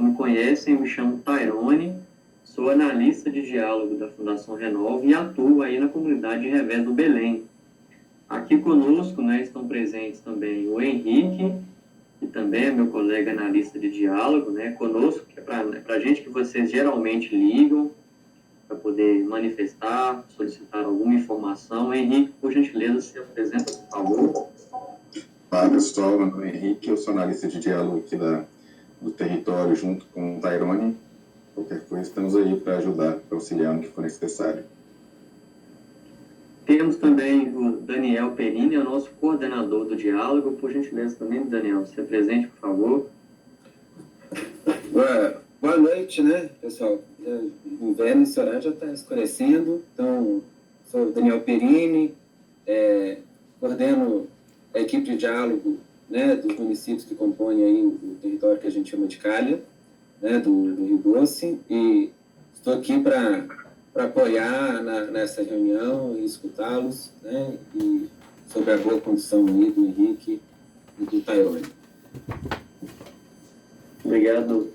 me conhecem, eu me chamo Tairone, sou analista de diálogo da Fundação Renove e atuo aí na comunidade de Revés do Belém. Aqui conosco, né, estão presentes também o Henrique, que também é meu colega analista de diálogo, né, conosco, que é para a gente que vocês geralmente ligam para poder manifestar, solicitar alguma informação. Henrique, por gentileza, se apresenta, por favor. Olá, pessoal, meu nome é Henrique, eu sou analista de diálogo aqui do território, junto com o Tairone. Qualquer coisa, estamos aí para ajudar, para auxiliar no que for necessário. Temos também o Daniel Perini, é o nosso coordenador do diálogo. Por gentileza também, Daniel, se apresente, por favor. Boa noite, né, pessoal? O inverno em Soraya já está escurecendo, então sou o Daniel Perini, coordeno a equipe de diálogo, né, dos municípios que compõem aí o território que a gente chama de Calha, né, do Rio Doce, e estou aqui para apoiar nessa reunião e escutá-los, né, e sobre a boa condição aí do Henrique e do Tairone. Obrigado,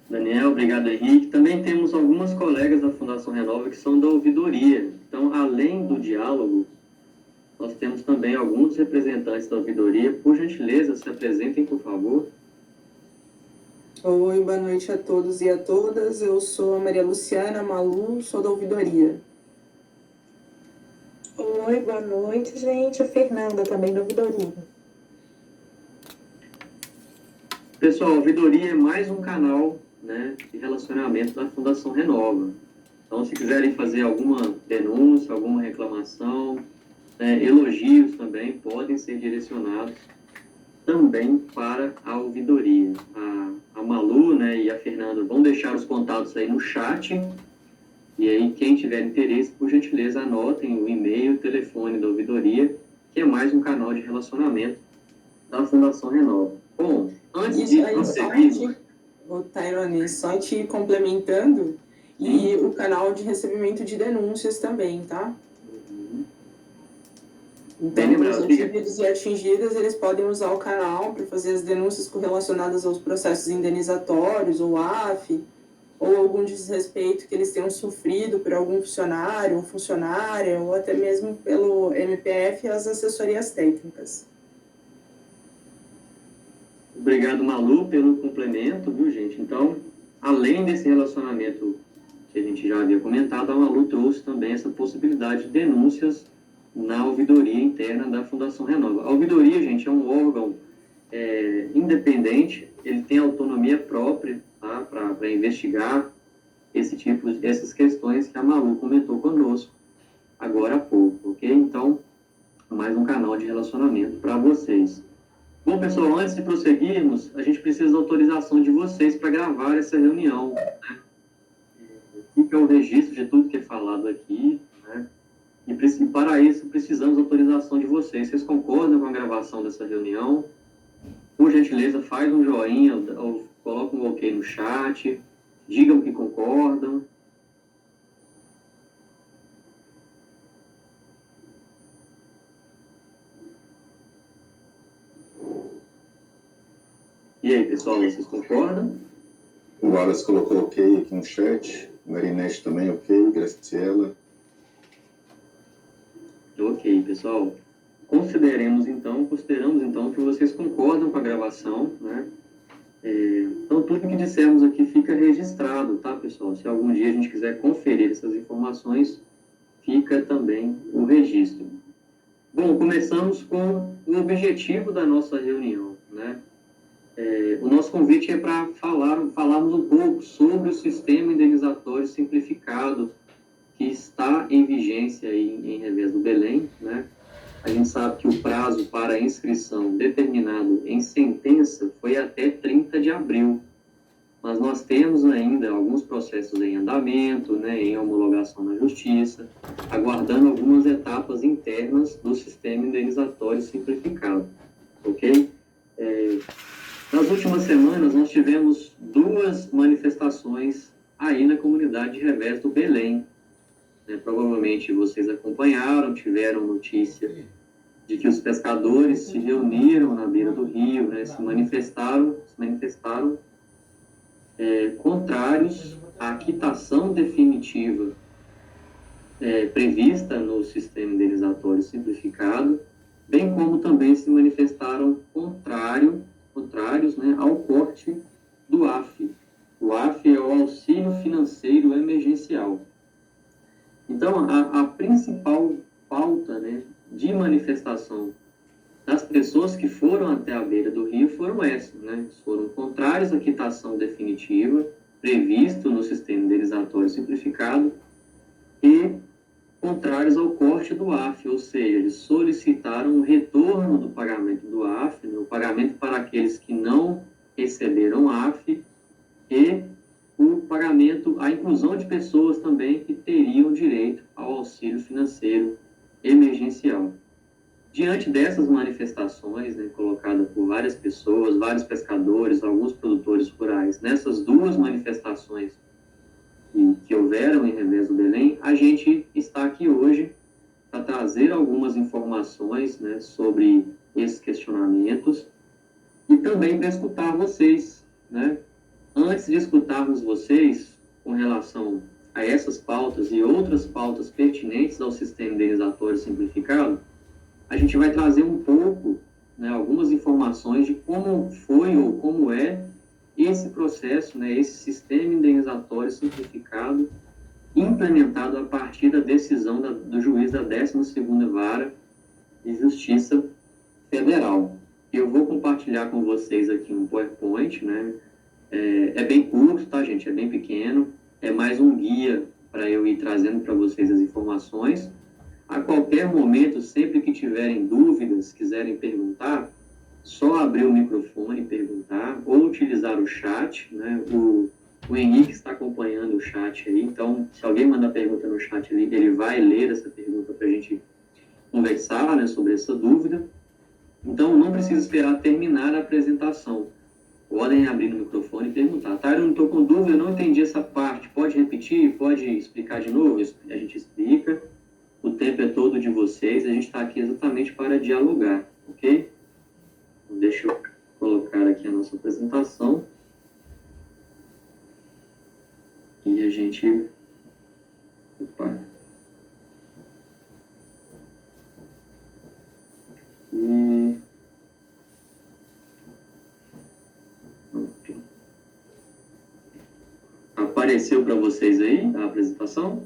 Daniel. Obrigado, Henrique. Também temos algumas colegas da Fundação Renova que são da ouvidoria. Então, além do diálogo, nós temos também alguns representantes da ouvidoria. Por gentileza, se apresentem, por favor. Oi, boa noite a todos e a todas. Eu sou a Maria Luciana Malu, sou da ouvidoria. Oi, boa noite, gente. A Fernanda, também da ouvidoria. Pessoal, a ouvidoria é mais um canal, né, de relacionamento da Fundação Renova. Então, se quiserem fazer alguma denúncia, alguma reclamação, elogios também podem ser direcionados também para a ouvidoria. A Malu, né, e a Fernanda vão deixar os contatos aí no chat. E aí, quem tiver interesse, por gentileza, anotem o e-mail, o telefone da ouvidoria, que é mais um canal de relacionamento da Fundação Renova. Bom, antes de prosseguir... Tairone, só te complementando, e o canal de recebimento de denúncias também, tá? Então, os atingidos e atingidas, eles podem usar o canal para fazer as denúncias correlacionadas aos processos indenizatórios, ou AF, ou algum desrespeito que eles tenham sofrido por algum funcionário ou funcionária, ou até mesmo pelo MPF e as assessorias técnicas. Obrigado, Malu, pelo complemento, viu, gente? Então, além desse relacionamento que a gente já havia comentado, a Malu trouxe também essa possibilidade de denúncias na ouvidoria interna da Fundação Renova. A ouvidoria, gente, é um órgão independente, ele tem autonomia própria, tá, para investigar essas questões que a Malu comentou conosco agora há pouco, ok? Então, mais um canal de relacionamento para vocês. Bom, pessoal, antes de prosseguirmos, a gente precisa da autorização de vocês para gravar essa reunião, né? Fica o registro de tudo que é falado aqui, né? E para isso, precisamos da autorização de vocês. Vocês concordam com a gravação dessa reunião? Por gentileza, faz um joinha, ou coloca um ok no chat, digam que concordam. E aí, pessoal, vocês concordam? O Wallace colocou ok aqui no chat, Marinete também ok, Graciela. Ok, pessoal. Consideramos então que vocês concordam com a gravação, né? Então, tudo que dissermos aqui fica registrado, tá, pessoal? Se algum dia a gente quiser conferir essas informações, fica também o registro. Bom, começamos com o objetivo da nossa reunião, né? O nosso convite é para falarmos um pouco sobre o sistema indenizatório simplificado que está em vigência aí em Revés do Belém, né? A gente sabe que o prazo para inscrição determinado em sentença foi até 30 de abril, mas nós temos ainda alguns processos em andamento, né, em homologação na Justiça, aguardando algumas etapas internas do sistema indenizatório simplificado, ok? Nas últimas semanas, nós tivemos 2 manifestações aí na comunidade de Revés do Belém. Provavelmente vocês acompanharam, tiveram notícia de que os pescadores se reuniram na beira do rio, né, se manifestaram contrários à quitação definitiva prevista no sistema indenizatório simplificado, bem como também se manifestaram contrários, né, ao corte do AF. O AF é o Auxílio Financeiro Emergencial. Então, a principal pauta, né, de manifestação das pessoas que foram até a beira do rio foram essas, né? Foram contrários à quitação definitiva previsto no sistema indenizatório simplificado e contrários ao corte do AF, ou seja, eles solicitaram o retorno do pagamento do AF, né, o pagamento para aqueles que não receberam AF e o pagamento, a inclusão de pessoas também que teriam direito ao auxílio financeiro emergencial. Diante dessas manifestações, né, colocadas por várias pessoas, vários pescadores, alguns produtores rurais, nessas duas manifestações que houveram em Revés do Belém, a gente está aqui hoje para trazer algumas informações, né, sobre esses questionamentos e também para escutar vocês, né? Antes de escutarmos vocês com relação a essas pautas e outras pautas pertinentes ao sistema indenizatório simplificado, a gente vai trazer um pouco, né, algumas informações de como foi ou como é esse processo, né, esse sistema indenizatório simplificado implementado a partir da decisão do juiz da 12ª Vara de Justiça Federal. Eu vou compartilhar com vocês aqui um PowerPoint, né? É bem curto, tá, gente? É bem pequeno. É mais um guia para eu ir trazendo para vocês as informações. A qualquer momento, sempre que tiverem dúvidas, quiserem perguntar, só abrir o microfone e perguntar, ou utilizar o chat, né? O Henrique está acompanhando o chat aí, então, se alguém mandar pergunta no chat, ele vai ler essa pergunta para a gente conversar, né, sobre essa dúvida. Então, não precisa esperar terminar a apresentação. Podem abrir no microfone e perguntar. Tá, eu não estou com dúvida, não entendi essa parte. Pode repetir? Pode explicar de novo? A gente explica. O tempo é todo de vocês. A gente está aqui exatamente para dialogar, ok? Então, deixa eu colocar aqui a nossa apresentação. E a gente... Opa. E... Apareceu para vocês aí a apresentação?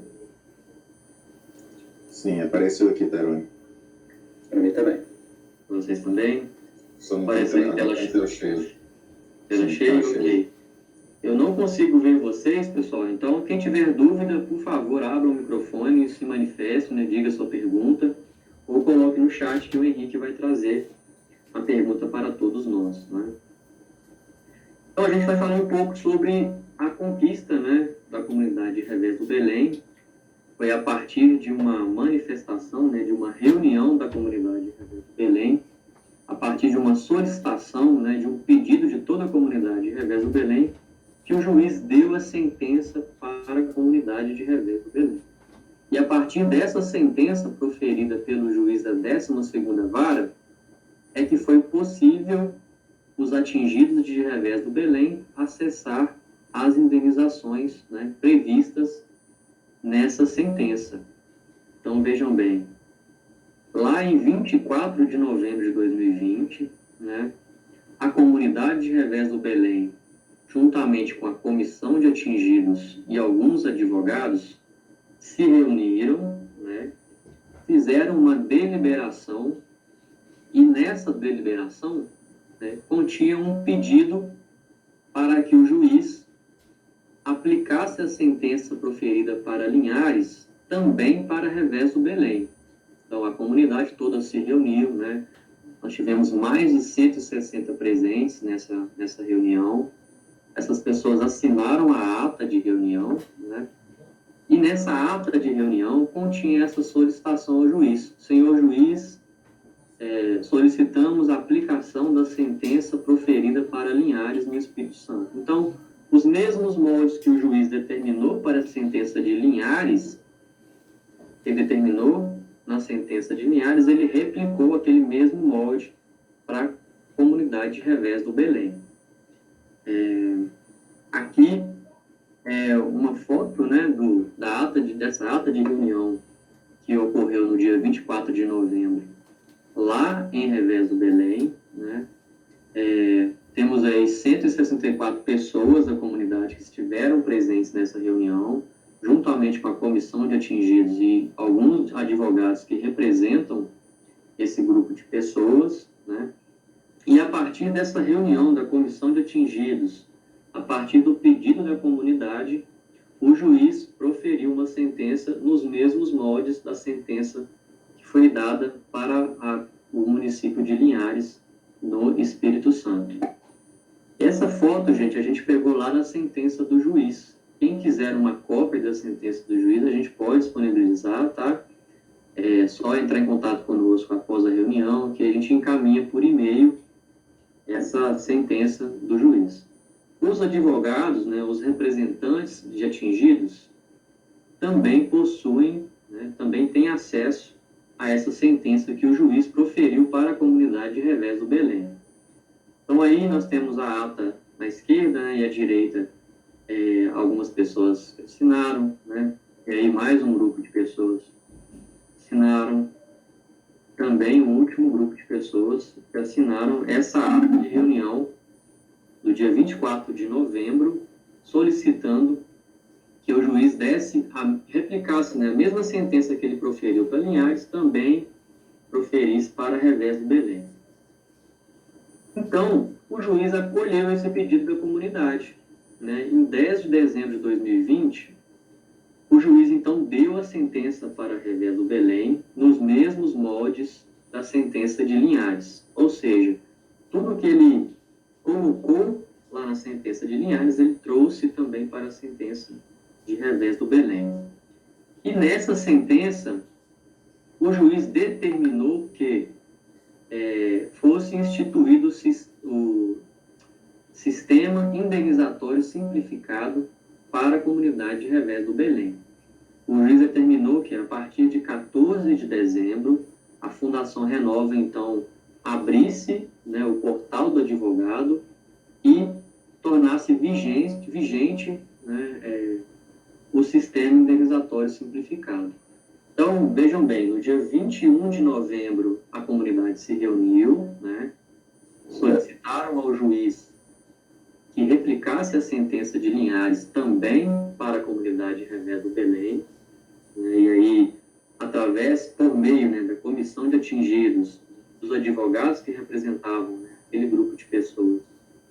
Sim, apareceu aqui, Tairone. Para mim também. Para vocês também? Só não Aparece tem aí tela tela cheia. cheia. Tela Sim, cheia? tela Ok. Eu não consigo ver vocês, pessoal, então quem tiver dúvida, por favor, abra o microfone e se manifeste, né, diga sua pergunta, ou coloque no chat que o Henrique vai trazer a pergunta para todos nós, né? Então a gente vai falar um pouco sobre a conquista, né, da comunidade de Revés do Belém. Foi a partir de uma manifestação, né, de uma reunião da comunidade de Revés do Belém, a partir de uma solicitação, né, de um pedido de toda a comunidade de Revés do Belém, que o juiz deu a sentença para a comunidade de Revés do Belém. E a partir dessa sentença proferida pelo juiz da 12ª Vara, é que foi possível os atingidos de Revés do Belém acessar as indenizações, né, previstas nessa sentença. Então, vejam bem, lá em 24 de novembro de 2020, né, a comunidade de Revés do Belém, juntamente com a comissão de atingidos e alguns advogados, se reuniram, né, fizeram uma deliberação, e nessa deliberação, né, continha um pedido para que o juiz aplicasse a sentença proferida para Linhares também para Revés do Belém. Então, a comunidade toda se reuniu, né? Nós tivemos mais de 160 presentes nessa reunião. Essas pessoas assinaram a ata de reunião, né? E nessa ata de reunião continha essa solicitação ao juiz. Senhor juiz, solicitamos a aplicação da sentença proferida para Linhares no Espírito Santo. Então, os mesmos moldes que o juiz determinou para a sentença de Linhares, ele determinou na sentença de Linhares, ele replicou aquele mesmo molde para a comunidade de Revés do Belém. Aqui é uma foto, né, dessa ata de reunião que ocorreu no dia 24 de novembro, lá em Revés do Belém, né? Temos aí 164 pessoas da comunidade que estiveram presentes nessa reunião, juntamente com a comissão de atingidos e alguns advogados que representam esse grupo de pessoas, né? E a partir dessa reunião da comissão de atingidos, a partir do pedido da comunidade, o juiz proferiu uma sentença nos mesmos moldes da sentença que foi dada para o município de Linhares, no Espírito Santo. Essa foto, gente, a gente pegou lá na sentença do juiz. Quem quiser uma cópia da sentença do juiz, a gente pode disponibilizar, tá? É só entrar em contato conosco após a reunião, que a gente encaminha por e-mail essa sentença do juiz. Os advogados, né, os representantes de atingidos, também possuem, né, também têm acesso a essa sentença que o juiz proferiu para a comunidade de Revés do Belém. Então aí nós temos a ata na esquerda, né, e à direita algumas pessoas assinaram, né, e aí mais um grupo de pessoas assinaram, também um último grupo de pessoas que assinaram essa ata de reunião do dia 24 de novembro, solicitando que o juiz replicasse, né, a mesma sentença que ele proferiu para Linhares, também proferisse para Revés do Belém. Então, o juiz acolheu esse pedido da comunidade, né? Em 10 de dezembro de 2020, o juiz, então, deu a sentença para Revés do Belém nos mesmos moldes da sentença de Linhares. Ou seja, tudo que ele colocou lá na sentença de Linhares, ele trouxe também para a sentença de Revés do Belém. E nessa sentença, o juiz determinou que fosse instituído o sistema indenizatório simplificado para a comunidade de Revés do Belém. O juiz determinou que, a partir de 14 de dezembro, a Fundação Renova, então, abrisse, né, o portal do advogado e tornasse vigente, né, o sistema indenizatório simplificado. Então, vejam bem, no dia 21 de novembro, a comunidade se reuniu, né, solicitaram ao juiz que replicasse a sentença de Linhares também para a comunidade de Revés do Belém, né, e aí, por meio, né, da comissão de atingidos, dos advogados que representavam, né, aquele grupo de pessoas,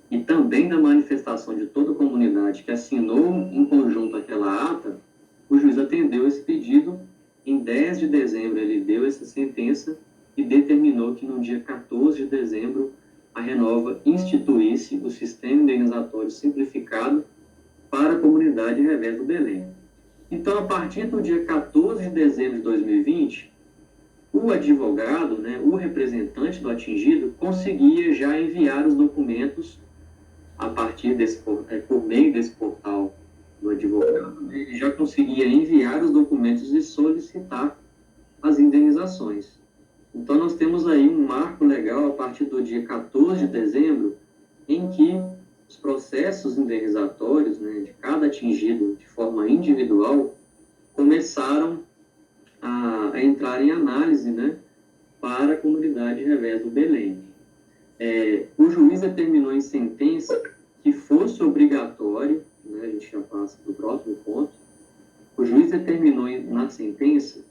e também da manifestação de toda a comunidade que assinou em conjunto aquela ata, o juiz atendeu esse pedido. Em 10 de dezembro, ele deu essa sentença e determinou que no dia 14 de dezembro, a Renova instituísse o sistema indenizatório simplificado para a comunidade de Revés do Belém. Então, a partir do dia 14 de dezembro de 2020, o advogado, né, o representante do atingido, conseguia já enviar os documentos a partir por meio desse portal do advogado, ele já conseguia enviar os documentos e solicitar as indenizações. Então, nós temos aí um marco legal a partir do dia 14 de dezembro, em que os processos indenizatórios, né, de cada atingido de forma individual começaram a entrar em análise, né, para a comunidade de Revés do Belém. O juiz determinou em sentença que fosse obrigatório, né, a gente já passa para o próximo ponto, o juiz determinou na sentença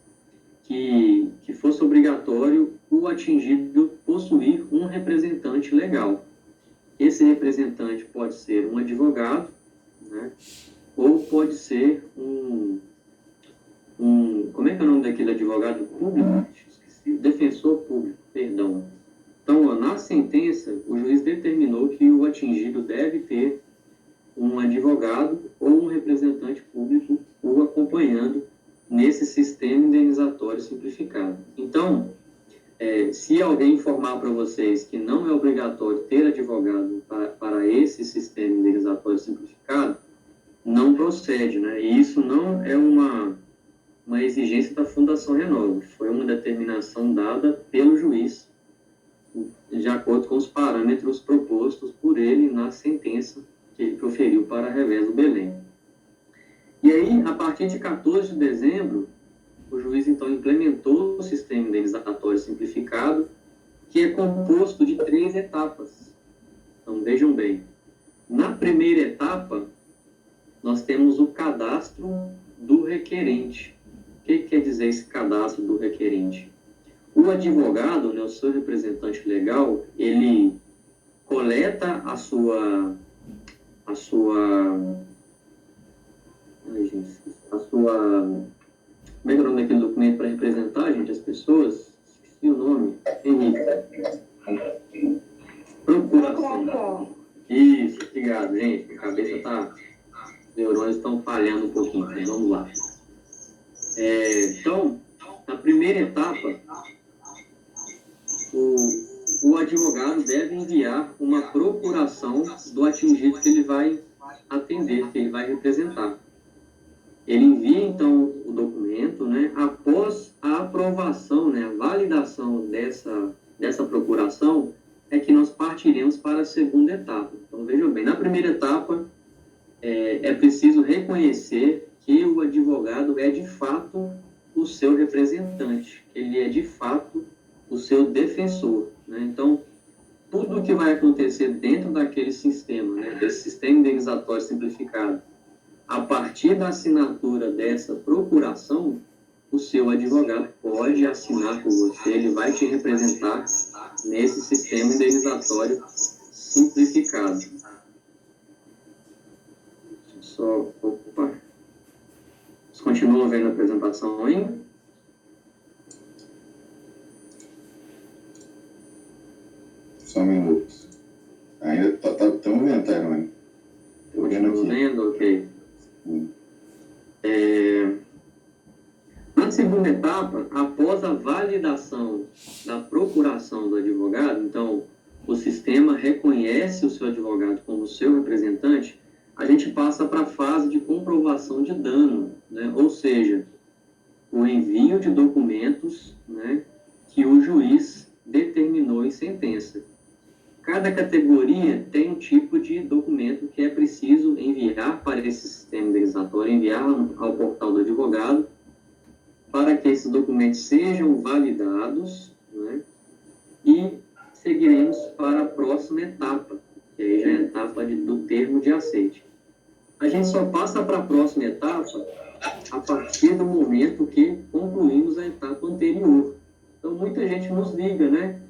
que fosse obrigatório o atingido possuir um representante legal. Esse representante pode ser um advogado, né, ou pode ser como é que é o nome daquele advogado público? Esqueci, defensor público, perdão. Então, na sentença, o juiz determinou que o atingido deve ter um advogado ou um representante público o acompanhando nesse sistema indenizatório simplificado. Então, se alguém informar para vocês que não é obrigatório ter advogado para esse sistema indenizatório simplificado, não procede, né? E isso não é uma exigência da Fundação Renova, foi uma determinação dada pelo juiz, de acordo com os parâmetros propostos por ele na sentença que ele proferiu para a revés do Belém. E aí, a partir de 14 de dezembro, o juiz, então, implementou o sistema indenizatório simplificado, que é composto de 3 etapas. Então, vejam bem. Na primeira etapa, nós temos o cadastro do requerente. O que quer dizer esse cadastro do requerente? O advogado, né, o seu representante legal, ele coleta a sua como é que é o nome daquele documento para representar, gente, as pessoas? Esqueci o nome. Henrique. Procuração. Isso, obrigado, gente. A cabeça tá... Os neurônios estão falhando um pouquinho, então vamos lá. Então, na primeira etapa, o advogado deve enviar uma procuração do atingido que ele vai atender, que ele vai representar. Ele envia, então, o documento, né? Após a aprovação, né, a validação dessa procuração, é que nós partiremos para a segunda etapa. Então, vejam bem, na primeira etapa, é preciso reconhecer que o advogado é, de fato, o seu representante, ele é, de fato, o seu defensor, né? Então, tudo o que vai acontecer dentro daquele sistema, né, desse sistema indenizatório simplificado, a partir da assinatura dessa procuração, o seu advogado pode assinar por você, ele vai te representar nesse sistema indenizatório simplificado. Opa. Vocês continuam vendo a apresentação ainda? Só um minuto. Ainda estamos vendo, Tairone. Estou vendo aqui. Vendo, ok. Na segunda etapa, após a validação da procuração do advogado, então o sistema reconhece o seu advogado como seu representante, a gente passa para a fase de comprovação de dano, né? Ou seja, o envio de documentos, né, que o juiz determinou em sentença. Cada categoria tem um tipo de documento que é preciso enviar para esse sistema indenizatório, enviar ao portal do advogado, para que esses documentos sejam validados, né, e seguiremos para a próxima etapa, que aí já é a etapa do termo de aceite. A gente só passa para a próxima etapa a partir do momento que concluímos a etapa anterior. Então, muita gente nos liga, né?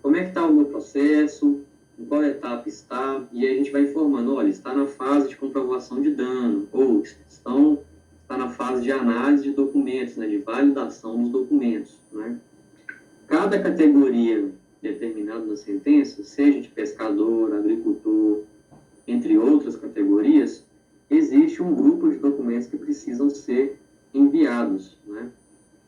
Como é que está o meu processo, em qual etapa está, e aí a gente vai informando, olha, está na fase de comprovação de dano, ou está na fase de análise de documentos, né, de validação dos documentos, né? Cada categoria determinada na sentença, seja de pescador, agricultor, entre outras categorias, existe um grupo de documentos que precisam ser enviados, né?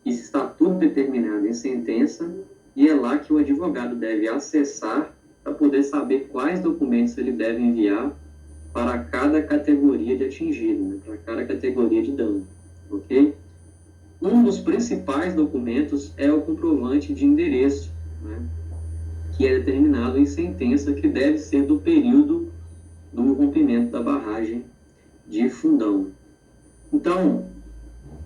Isso está tudo determinado em sentença, e é lá que o advogado deve acessar para poder saber quais documentos ele deve enviar para cada categoria de atingido, né, para cada categoria de dano, ok? Um dos principais documentos é o comprovante de endereço, né, que é determinado em sentença, que deve ser do período do rompimento da barragem de Fundão. Então,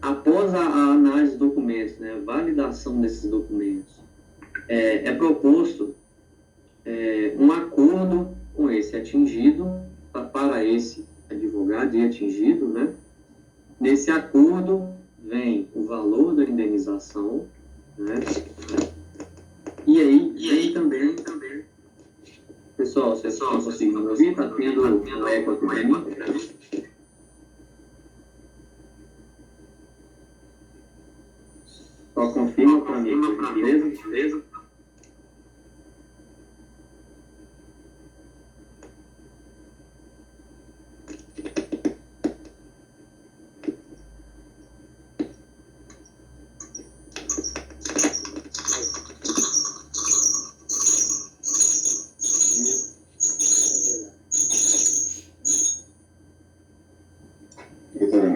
após a análise dos documentos, né, a validação desses documentos, é proposto um acordo com esse atingido, para esse advogado e atingido, né? Nesse acordo vem o valor da indenização, né? E aí vem também... Pessoal, vocês estão conseguindo me ouvir? Está tendo um eco aqui para mim? Só confirma para mim, beleza?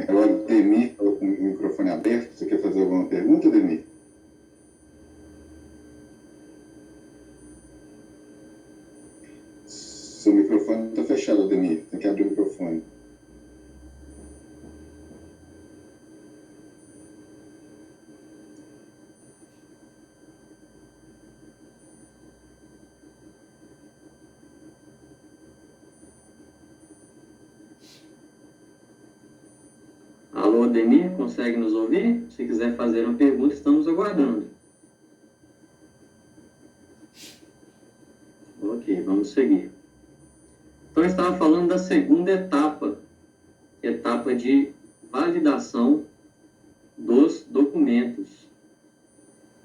Agora, o Demir está com o microfone aberto. Você quer fazer alguma pergunta, Demir? Seu microfone está Alô, Ademir, consegue nos ouvir? Se quiser fazer uma pergunta, estamos aguardando. Ok, vamos seguir. Então, eu estava falando da segunda etapa, etapa de validação dos documentos.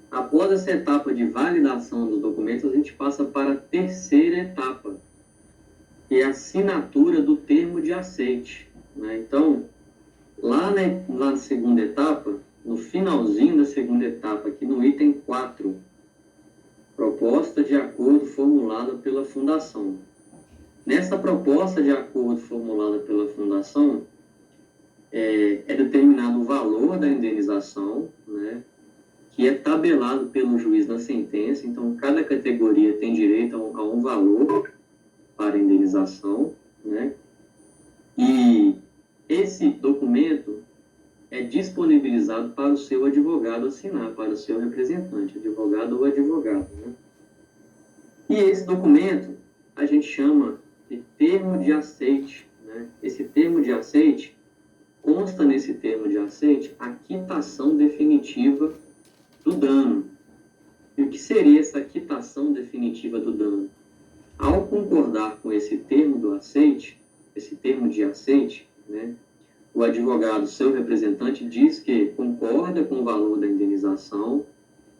Após essa etapa de validação dos documentos, a gente passa para a terceira etapa, que é a assinatura do termo de aceite, né? Então, lá na segunda etapa, no finalzinho da segunda etapa, aqui no item 4, proposta de acordo formulada pela Fundação. Nessa proposta de acordo formulada pela Fundação, é determinado o valor da indenização, né, que é tabelado pelo juiz na sentença. Então, cada categoria tem direito a um valor para a indenização, né, e esse documento é disponibilizado para o seu advogado assinar, para o seu representante, advogado ou advogado, né? E esse documento a gente chama de termo de aceite, né? Esse termo de aceite, consta nesse termo de aceite a quitação definitiva do dano. E o que seria essa quitação definitiva do dano? Ao concordar com esse termo do aceite, esse termo de aceite, né, o advogado, seu representante, diz que concorda com o valor da indenização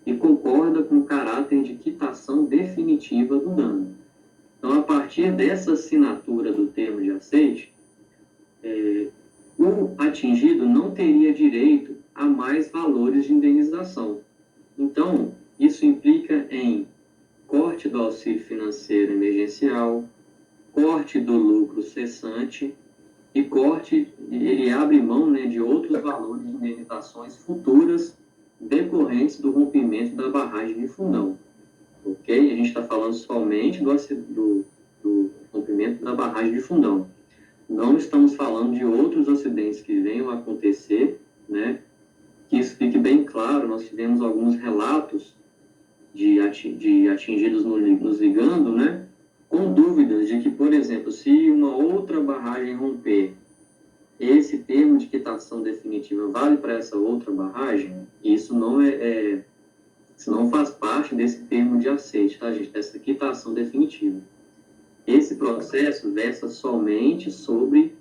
e concorda com o caráter de quitação definitiva do dano. Então, a partir dessa assinatura do termo de aceite, o atingido não teria direito a mais valores de indenização. Então, isso implica em corte do auxílio financeiro emergencial, corte do lucro cessante e corte, ele abre mão, né, de outros valores de indenizações futuras decorrentes do rompimento da barragem de Fundão. Ok? A gente está falando somente do rompimento da barragem de Fundão. Não estamos falando de outros acidentes que venham a acontecer, né? Que isso fique bem claro. Nós tivemos alguns relatos de atingidos nos ligando, né, com dúvidas de que, por exemplo, se uma outra barragem romper, esse termo de quitação definitiva vale para essa outra barragem? Isso não isso não faz parte desse termo de aceite, tá, gente? Dessa quitação definitiva. Esse processo versa somente sobre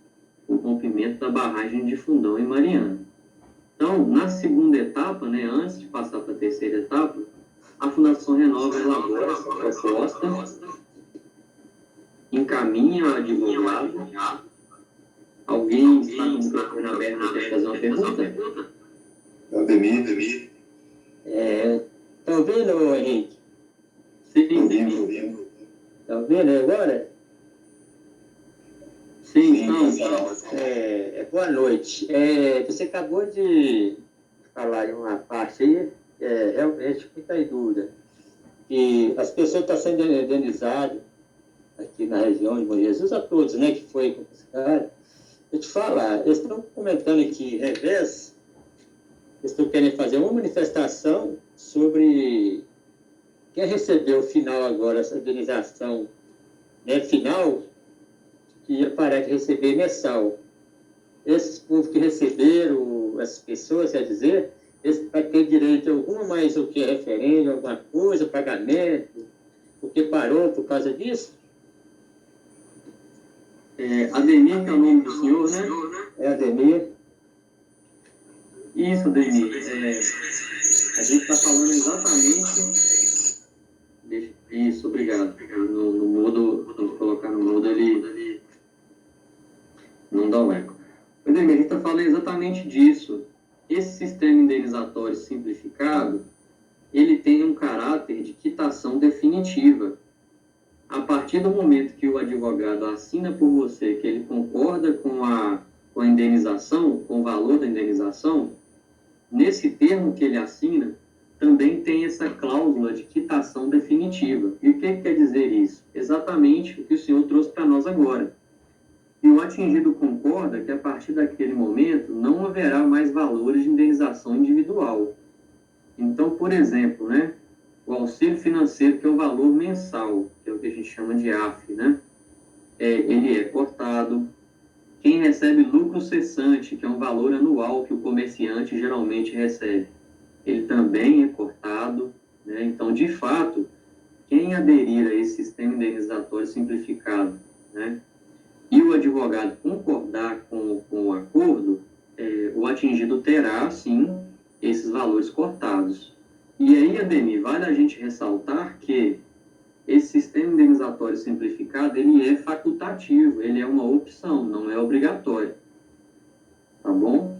o rompimento da barragem de Fundão em Mariana. Então, na segunda etapa, né, antes de passar para a terceira etapa, a Fundação Renova elabora essa proposta, encaminha ao advogado. Alguém está com o microfone aberto e quer fazer uma pergunta? Ademir. Tá ouvindo, Henrique? Sim, Ouvindo. Tá ouvindo agora? sim, não. Boa noite. Você acabou de falar em uma parte aí, realmente muita dúvida. E as pessoas estão sendo indenizadas aqui na região de Bom Jesus, a todos, né, que foi confiscado. Eu te falar, eles estão comentando aqui, revés, eles estão querendo fazer uma manifestação sobre quem recebeu o final agora, essa indenização, né, final, que aparece receber mensal. Esses povos que receberam, essas pessoas, quer dizer, eles vai ter direito a alguma mais o que referente, alguma coisa, pagamento, porque parou por causa disso? Ademir, que é o nome do senhor, né? É Ademir. Isso, Ademir. A gente está falando exatamente... Isso, obrigado. No mudo, vamos colocar no mudo, ele não dá um eco. Ademir, a gente está falando exatamente disso. Esse sistema indenizatório simplificado, ele tem um caráter de quitação definitiva. A partir do momento que o advogado assina por você, que ele concorda com a indenização, com o valor da indenização, nesse termo que ele assina, também tem essa cláusula de quitação definitiva. E o que quer dizer isso? Exatamente o que o senhor trouxe para nós agora. E o atingido concorda que, a partir daquele momento, não haverá mais valores de indenização individual. Então, por exemplo, né, o auxílio financeiro, que é o valor mensal, que é o que a gente chama de AF, né, ele é cortado. quem recebe lucro cessante, que é um valor anual que o comerciante geralmente recebe, ele também é cortado, né? Então, de fato, quem aderir a esse sistema indenizatório simplificado, né, e o advogado concordar com o acordo, o atingido terá, sim, esses valores cortados. E aí, Ademir, vale a gente ressaltar que esse sistema indenizatório simplificado, ele é facultativo, ele é uma opção, não é obrigatório. Tá bom?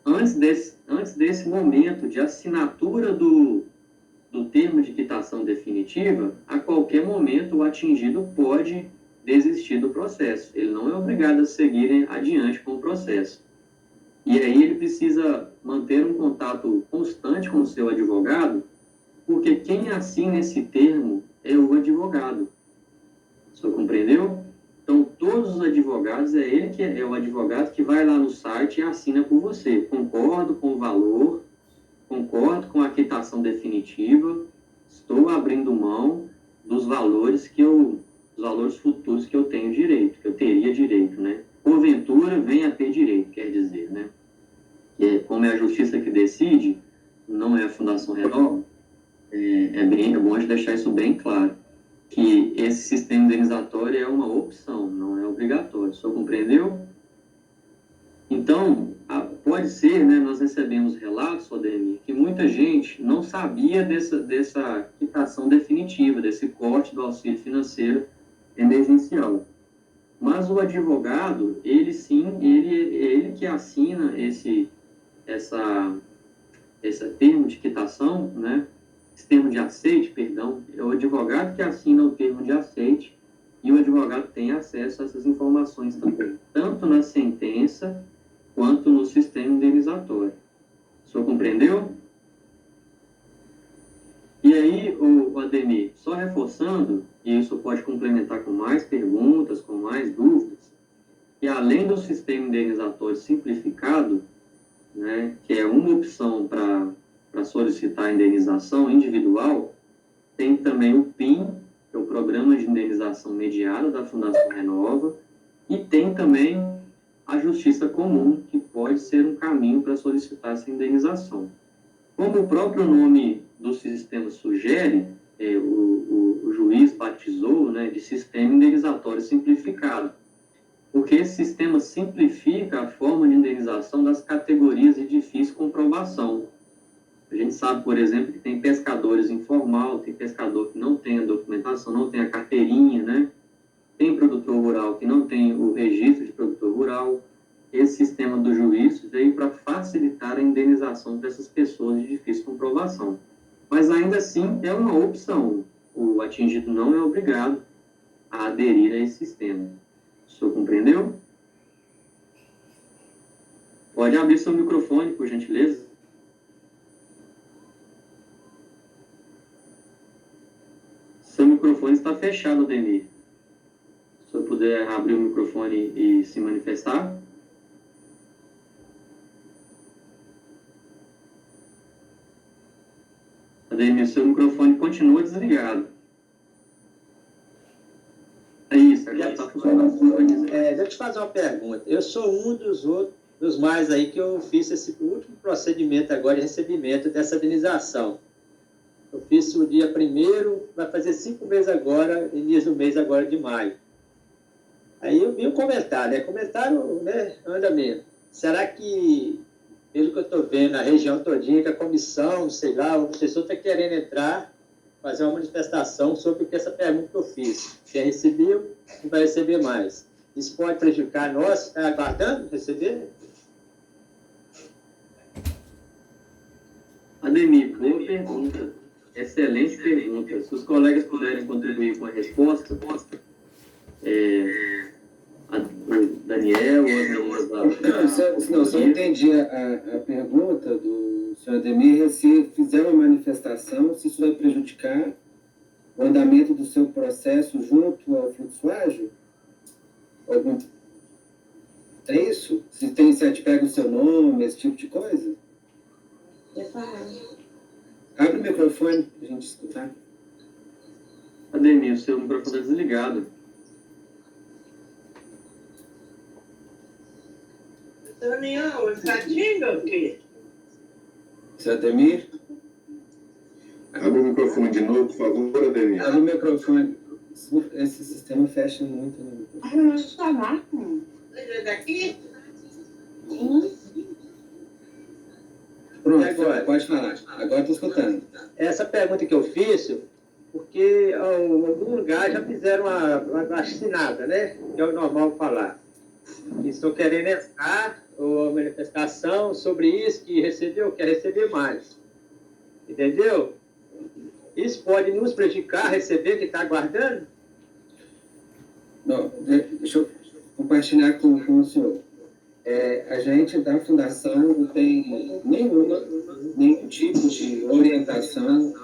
Antes desse momento de assinatura do termo de quitação definitiva, a qualquer momento o atingido pode desistir do processo. Ele não é obrigado a seguir adiante com o processo. E aí ele precisa manter um contato constante com o seu advogado, porque quem assina esse termo é o advogado. O senhor compreendeu? Então, todos os advogados, ele que é o advogado que vai lá no site e assina por você. Concordo com o valor, concordo com a quitação definitiva, estou abrindo mão dos valores dos valores futuros que eu tenho direito, que eu teria direito, né? Porventura, venha a ter direito, quer dizer, né? Que como é a justiça que decide, não é a Fundação Renova, é bom a gente deixar isso bem claro, que esse sistema indenizatório é uma opção, não é obrigatório. O senhor compreendeu? Então, pode ser, né, nós recebemos relatos, Ademir, que muita gente não sabia dessa quitação definitiva, desse corte do auxílio financeiro emergencial. Mas o advogado, ele sim, ele que assina esse termo de quitação, né, esse termo de aceite, perdão, é o advogado que assina o termo de aceite e o advogado tem acesso a essas informações também, tanto na sentença quanto no sistema indenizatório. O senhor compreendeu? E aí, o Ademir, só reforçando, e isso pode complementar com mais perguntas, com mais dúvidas, que além do sistema indenizatório simplificado, né, que é uma opção para solicitar a indenização individual, tem também o PIM, que é o Programa de Indenização Mediada da Fundação Renova, e tem também a Justiça Comum, que pode ser um caminho para solicitar essa indenização. Como o próprio nome do sistema sugere, o juiz batizou, né, de sistema indenizatório simplificado, porque esse sistema simplifica a forma de indenização das categorias de difícil comprovação. A gente sabe, por exemplo, que tem pescadores informal, tem pescador que não tem a documentação, não tem a carteirinha, né? Tem produtor rural que não tem o registro de produtor rural. Esse sistema do juiz veio para facilitar a indenização dessas pessoas de difícil comprovação. Mas ainda assim é uma opção. O atingido não é obrigado a aderir a esse sistema. O senhor compreendeu? Pode abrir seu microfone, por gentileza. Seu microfone está fechado, Ademir. Se o senhor puder abrir o microfone e se manifestar. Ademir, seu microfone continua desligado. É isso, agora está funcionando. Deixa eu te fazer uma pergunta. Eu sou um dos mais aí que eu fiz esse último procedimento agora de recebimento dessa indenização. Eu fiz o dia 1º, vai fazer 5 meses agora, início do mês agora de maio. Aí eu vi um comentário, né? Comentário, né? Anda mesmo. Será que, pelo que eu estou vendo, a região todinha, que a comissão, sei lá, o professor está querendo entrar, fazer uma manifestação sobre essa pergunta que eu fiz. Quem recebeu, não vai receber mais. Isso pode prejudicar nós? Está aguardando receber? Ademir, boa pergunta. Excelente pergunta. Se os colegas puderem contribuir com a resposta, o Daniel ou a meninas... Não, se eu entendi a pergunta do senhor Ademir, se fizer uma manifestação, se isso vai prejudicar o andamento do seu processo junto ao fluxo ágil? É isso? Se a gente pega o seu nome, esse tipo de coisa? Abre o microfone para a gente escutar. Ademir, o seu microfone está desligado. Daniel, está diga o quê? Seu Ademir? Abre o microfone de novo, por favor, Ademir. Abre o microfone. Esse sistema fecha muito no microfone. Não está lá. Ele é daqui? Pronto, E agora? pode falar. Agora estou escutando. Essa pergunta que eu fiz, porque em algum lugar já fizeram uma vacinada, né? Que é o normal falar. E estão querendo entrar uma manifestação sobre isso, que recebeu, quer receber mais. Entendeu? Isso pode nos prejudicar, receber que está aguardando? Não, deixa eu compartilhar com o senhor. A gente da Fundação não tem nenhum tipo de orientação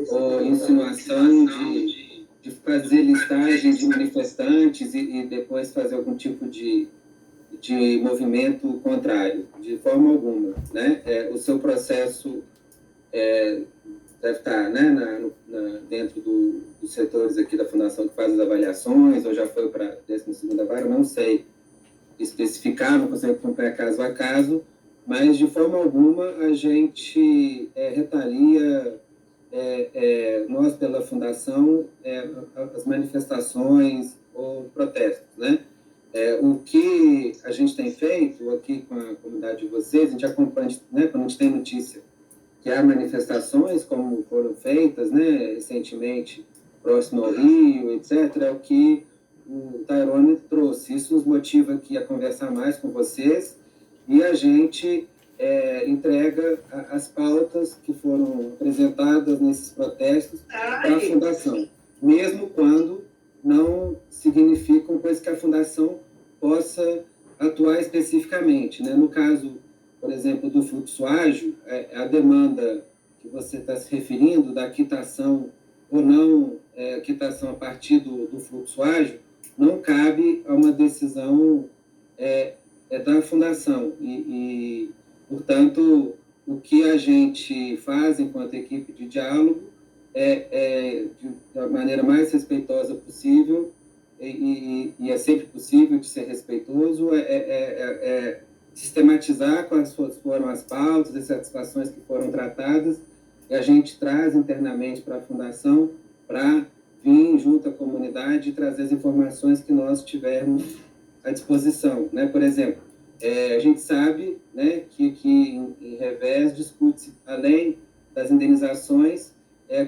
ou insinuação de fazer listagem de manifestantes e depois fazer algum tipo de movimento contrário, de forma alguma, né? O seu processo deve estar, né, dentro dos setores aqui da Fundação que faz as avaliações, ou já foi para a 12ª vara, não sei especificar, não consigo acompanhar caso a caso, mas de forma alguma a gente retalia, nós pela Fundação, as manifestações ou protestos, né? O que a gente tem feito aqui com a comunidade de vocês, a gente acompanha, né, quando a gente tem notícia que há manifestações como foram feitas, né, recentemente, próximo ao Rio, etc., é o que o Tairone trouxe. Isso nos motiva aqui a conversar mais com vocês e a gente entrega as pautas que foram apresentadas nesses protestos para a Fundação, mesmo quando não significam coisas que a Fundação possa atuar especificamente, né? No caso, por exemplo, do fluxo ágil, a demanda que você está se referindo da quitação ou não quitação a partir do fluxo ágil, não cabe a uma decisão da Fundação. E, portanto, o que a gente faz enquanto equipe de diálogo da maneira mais respeitosa possível, e é sempre possível de ser respeitoso, sistematizar quais foram as pautas e satisfações que foram tratadas, e a gente traz internamente para a Fundação para vir junto à comunidade e trazer as informações que nós tivermos à disposição, né? Por exemplo, a gente sabe, né, que em Revés discute-se, além das indenizações,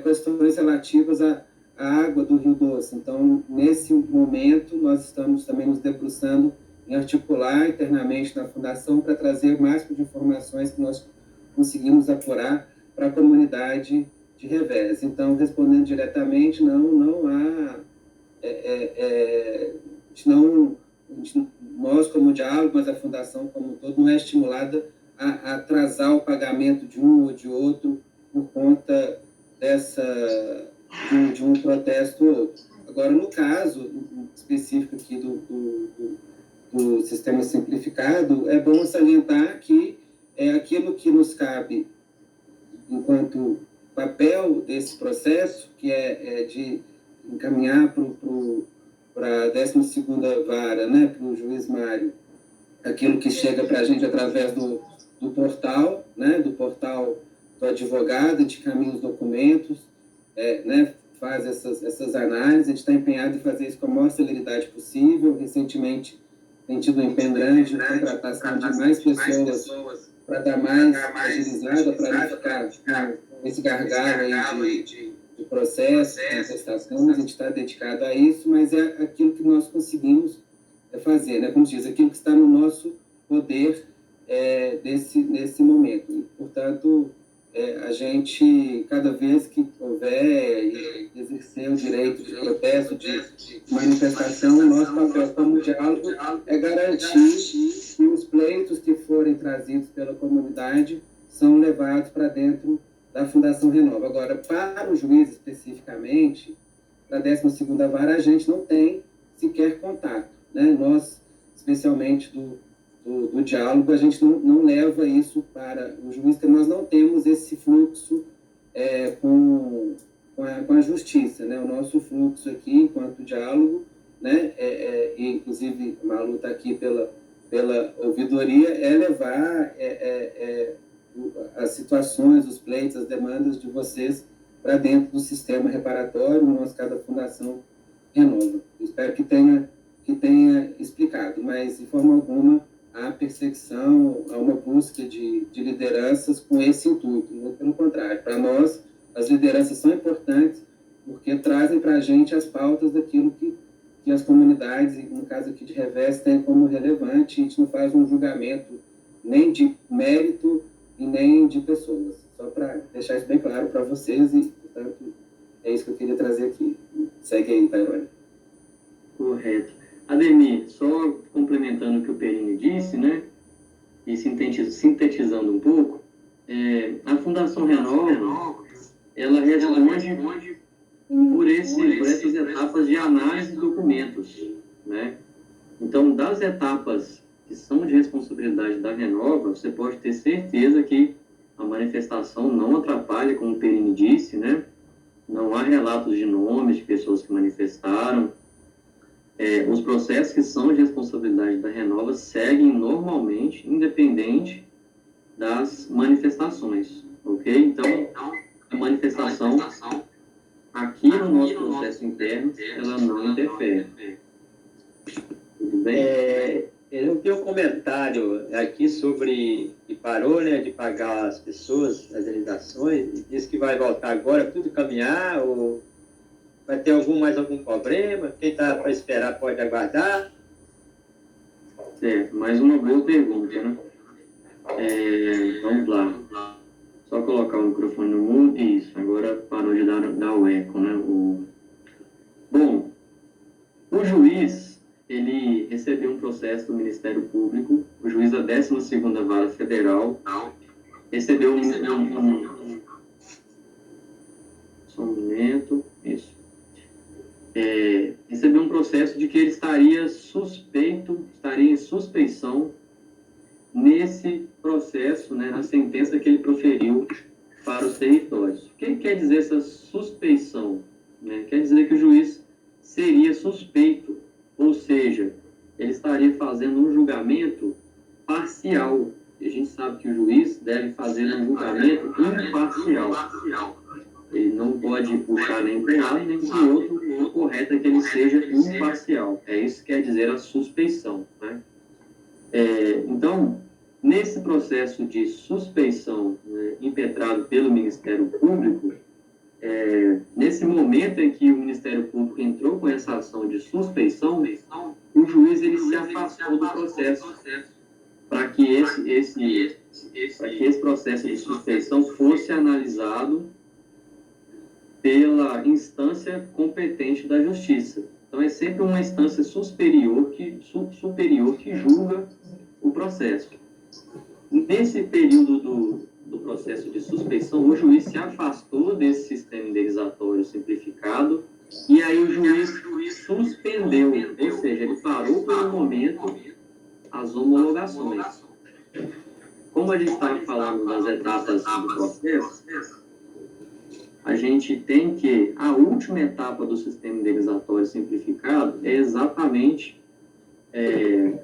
questões relativas à água do Rio Doce. Então, nesse momento, nós estamos também nos debruçando em articular internamente na Fundação para trazer o máximo de informações que nós conseguimos apurar para a comunidade de Revés. Então, respondendo diretamente, não há... nós, como diálogo, mas a Fundação como um todo, não é estimulada a atrasar o pagamento de um ou de outro por conta de um protesto ou outro. Agora, no caso específico aqui do sistema simplificado, é bom salientar que aquilo que nos cabe enquanto papel desse processo, que é de encaminhar para a 12ª vara, né, para o juiz Mário, aquilo que chega para a gente através do portal, né, do portal do advogado, de caminha os documentos, né, faz essas análises. A gente está empenhado em fazer isso com a maior celeridade possível. Recentemente tem tido um empenho grande na contratação de mais pessoas para dar mais agilizada, para não ficar esse gargalo aí de processo, de contestações. A gente está dedicado a isso, mas é aquilo que nós conseguimos fazer, né? Como se diz, aquilo que está no nosso poder nesse momento. E, portanto, a gente, cada vez que houver exercer o direito de protesto, de manifestação, o nosso papel como diálogo é garantir que os pleitos que forem trazidos pela comunidade são levados para dentro da Fundação Renova. Agora, para o juiz especificamente, para a 12ª vara, a gente não tem sequer contato, né? Nós, especialmente do diálogo, a gente não leva isso para o juiz, porque nós não temos esse fluxo com a justiça, né? O nosso fluxo aqui, enquanto diálogo, né? E, inclusive, a Malu está aqui pela pela ouvidoria é levar as situações, os pleitos, as demandas de vocês para dentro do sistema reparatório, no nosso caso, a Fundação Renova. Espero que tenha explicado, mas, de forma alguma, há perseguição, há uma busca de lideranças com esse intuito. Muito pelo contrário, para nós, as lideranças são importantes porque trazem para a gente as pautas daquilo que as comunidades, no caso aqui de Revés, têm como relevante, e a gente não faz um julgamento nem de mérito e nem de pessoas. Só para deixar isso bem claro para vocês e, portanto, é isso que eu queria trazer aqui. Segue aí, Tairone. Correto. Ademir, só complementando o que o Perini disse, né, e sintetizando um pouco, a Fundação Renova, ela responde por essas etapas de análise de documentos, né? Então, das etapas que são de responsabilidade da Renova, você pode ter certeza que a manifestação não atrapalha, como o Perini disse, né? Não há relatos de nomes de pessoas que manifestaram. Os processos que são de responsabilidade da Renova seguem normalmente, independente das manifestações, ok? Então, a manifestação aqui no nosso processo interno, ela não interfere. Tudo bem? Eu tenho um comentário aqui sobre que parou, né, de pagar as pessoas, as indenizações, e disse que vai voltar agora, tudo caminhar, ou vai ter mais algum problema? Quem está para esperar pode aguardar? Certo, mais uma boa pergunta, né? Vamos lá. Só colocar o microfone no mudo. Isso, agora parou de dar o eco, né? Bom, o juiz, ele recebeu um processo do Ministério Público, o juiz da 12ª Vara Federal recebeu só um momento, isso. Recebeu um processo de que ele estaria em suspeição nesse processo, né, na sentença que ele proferiu para os territórios. O que quer dizer essa suspeição? Né? Quer dizer que o juiz seria suspeito, ou seja, ele estaria fazendo um julgamento parcial. E a gente sabe que o juiz deve fazer um julgamento imparcial. Ele não pode puxar nem para um lado nem para o outro. O correto é que ele seja imparcial. É isso que quer dizer a suspeição, né? Então, nesse processo de suspeição, né, impetrado pelo Ministério Público, nesse momento em que o Ministério Público entrou com essa ação de suspeição, o juiz ele se afastou do processo para que esse processo de suspeição fosse analisado pela instância competente da Justiça. Então, é sempre uma instância superior que julga o processo. Nesse período do processo de suspeição, o juiz se afastou desse sistema indenizatório simplificado e aí o juiz suspendeu, ou seja, ele parou por um momento as homologações. Como a gente estava falando das etapas do processo, a gente tem que a última etapa do sistema indenizatório simplificado é exatamente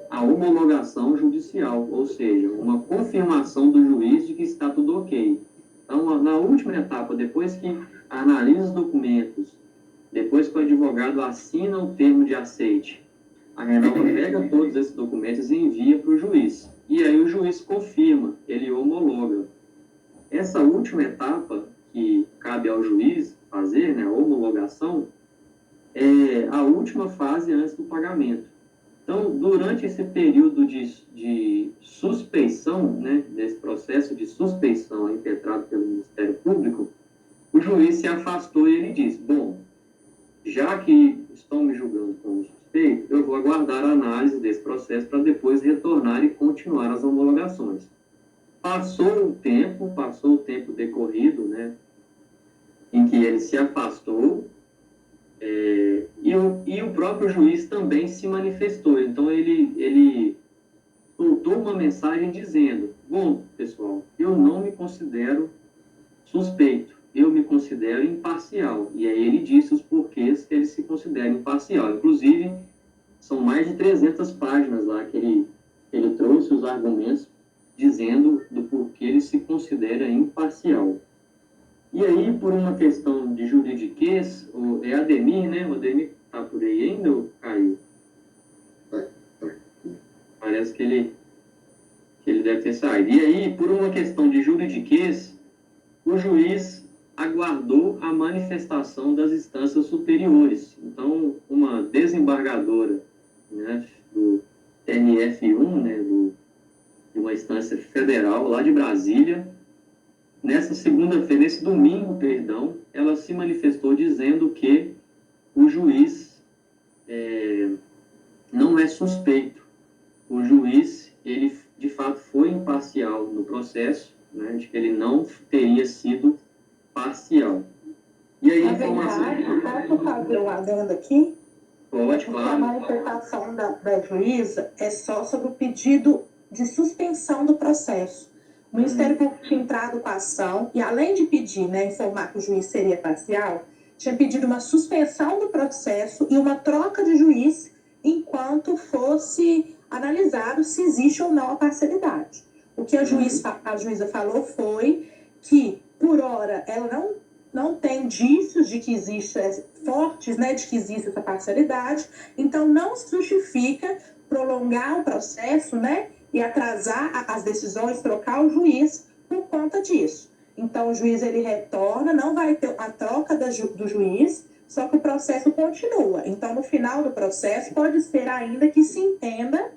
a homologação judicial, ou seja, uma confirmação do juiz de que está tudo ok. Então, na última etapa, depois que analisa os documentos, depois que o advogado assina o termo de aceite, a Renova pega todos esses documentos e envia para o juiz. E aí o juiz confirma, ele homologa. Essa última etapa, que cabe ao juiz fazer, né, a homologação, é a última fase antes do pagamento. Então, durante esse período de suspeição, né, desse processo de suspeição impetrado pelo Ministério Público, o juiz se afastou e ele disse, bom, já que estão me julgando como suspeito, eu vou aguardar a análise desse processo para depois retornar e continuar as homologações. Passou o tempo decorrido, né, em que ele se afastou, e o próprio juiz também se manifestou. Então, ele soltou uma mensagem dizendo, bom, pessoal, eu não me considero suspeito, eu me considero imparcial. E aí ele disse os porquês que ele se considera imparcial. Inclusive, são mais de 300 páginas lá que ele argumentos dizendo do porquê ele se considera imparcial. E aí, por uma questão de juridiquês, é Ademir, né? O Ademir está por aí ainda ou caiu? Parece que ele deve ter saído. E aí, por uma questão de juridiquês, o juiz aguardou a manifestação das instâncias superiores. Então, uma desembargadora, né, do TRF1, né, de uma instância federal lá de Brasília, nesse domingo, ela se manifestou dizendo que o juiz não é suspeito. O juiz, ele de fato foi imparcial no processo, né, de que ele não teria sido parcial. E aí, Na verdade, posso fazer um adendo aqui? Pode, Porque a claro. manifestação da juíza é só sobre o pedido de suspensão do processo. O Ministério Público tinha entrado com a ação e, além de pedir, né, informar que o juiz seria parcial, tinha pedido uma suspensão do processo e uma troca de juiz enquanto fosse analisado se existe ou não a parcialidade. O que a juíza falou foi que, por hora, ela não tem indícios de que existe, fortes, né, de que existe essa parcialidade, então não se justifica prolongar o processo, né, e atrasar as decisões, trocar o juiz por conta disso. Então, o juiz ele retorna, não vai ter a troca do juiz, só que o processo continua. Então, no final do processo, pode ser ainda que se entenda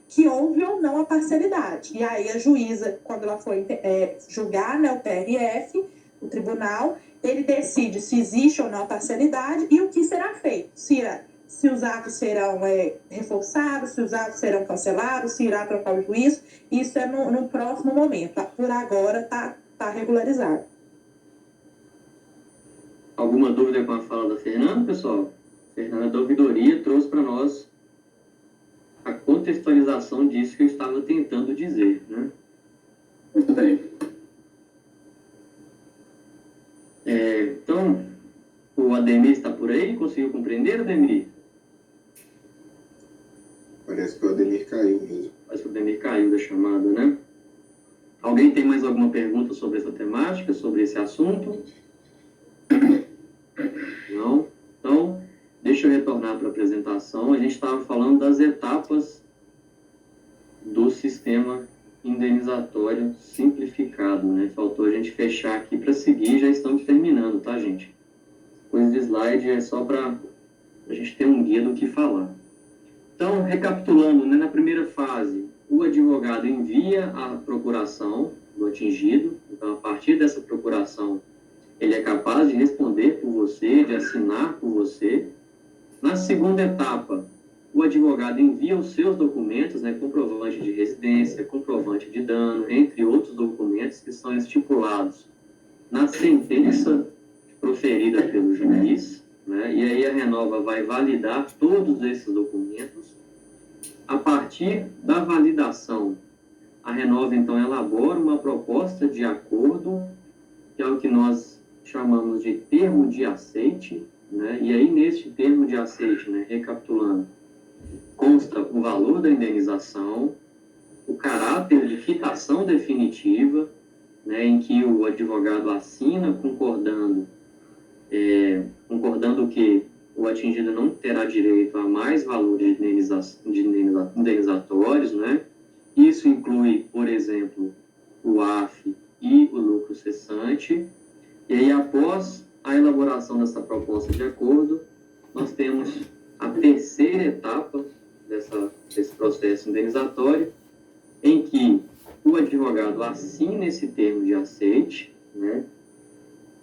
que houve ou não a parcialidade. E aí, a juíza, quando ela for julgar, né, o TRF, o tribunal, ele decide se existe ou não a parcialidade e o que será feito. Se os atos serão reforçados, se os atos serão cancelados, se irá trocar o juiz, isso é no próximo momento. Por agora está regularizado. Alguma dúvida com a fala da Fernanda, pessoal? Fernanda da Ouvidoria trouxe para nós a contextualização disso que eu estava tentando dizer, né? Muito bem. Então, o Ademir está por aí? Conseguiu compreender, Ademir? Parece que o Ademir caiu mesmo. Parece que o Ademir caiu da chamada, né? Alguém tem mais alguma pergunta sobre essa temática, sobre esse assunto? Não? Então, deixa eu retornar para a apresentação. A gente estava falando das etapas do sistema indenizatório simplificado, né? Faltou a gente fechar aqui para seguir, já estamos terminando, tá, gente? Coisa de slide é só para a gente ter um guia do que falar. Então, recapitulando, né, na primeira fase, o advogado envia a procuração do atingido. Então, a partir dessa procuração, ele é capaz de responder por você, de assinar por você. Na segunda etapa, o advogado envia os seus documentos, né, comprovante de residência, comprovante de dano, entre outros documentos que são estipulados na sentença proferida pelo juiz, né, e aí a Renova vai validar todos esses documentos. A partir da validação, a Renova, então, elabora uma proposta de acordo, que é o que nós chamamos de termo de aceite, né, e aí neste termo de aceite, né, recapitulando, consta o valor da indenização, o caráter de quitação definitiva, né, em que o advogado assina concordando que o atingido não terá direito a mais valores indenizatórios, né? Isso inclui, por exemplo, o AF e o lucro cessante. E aí, após a elaboração dessa proposta de acordo, nós temos a terceira etapa desse processo indenizatório, em que o advogado assina esse termo de aceite, né?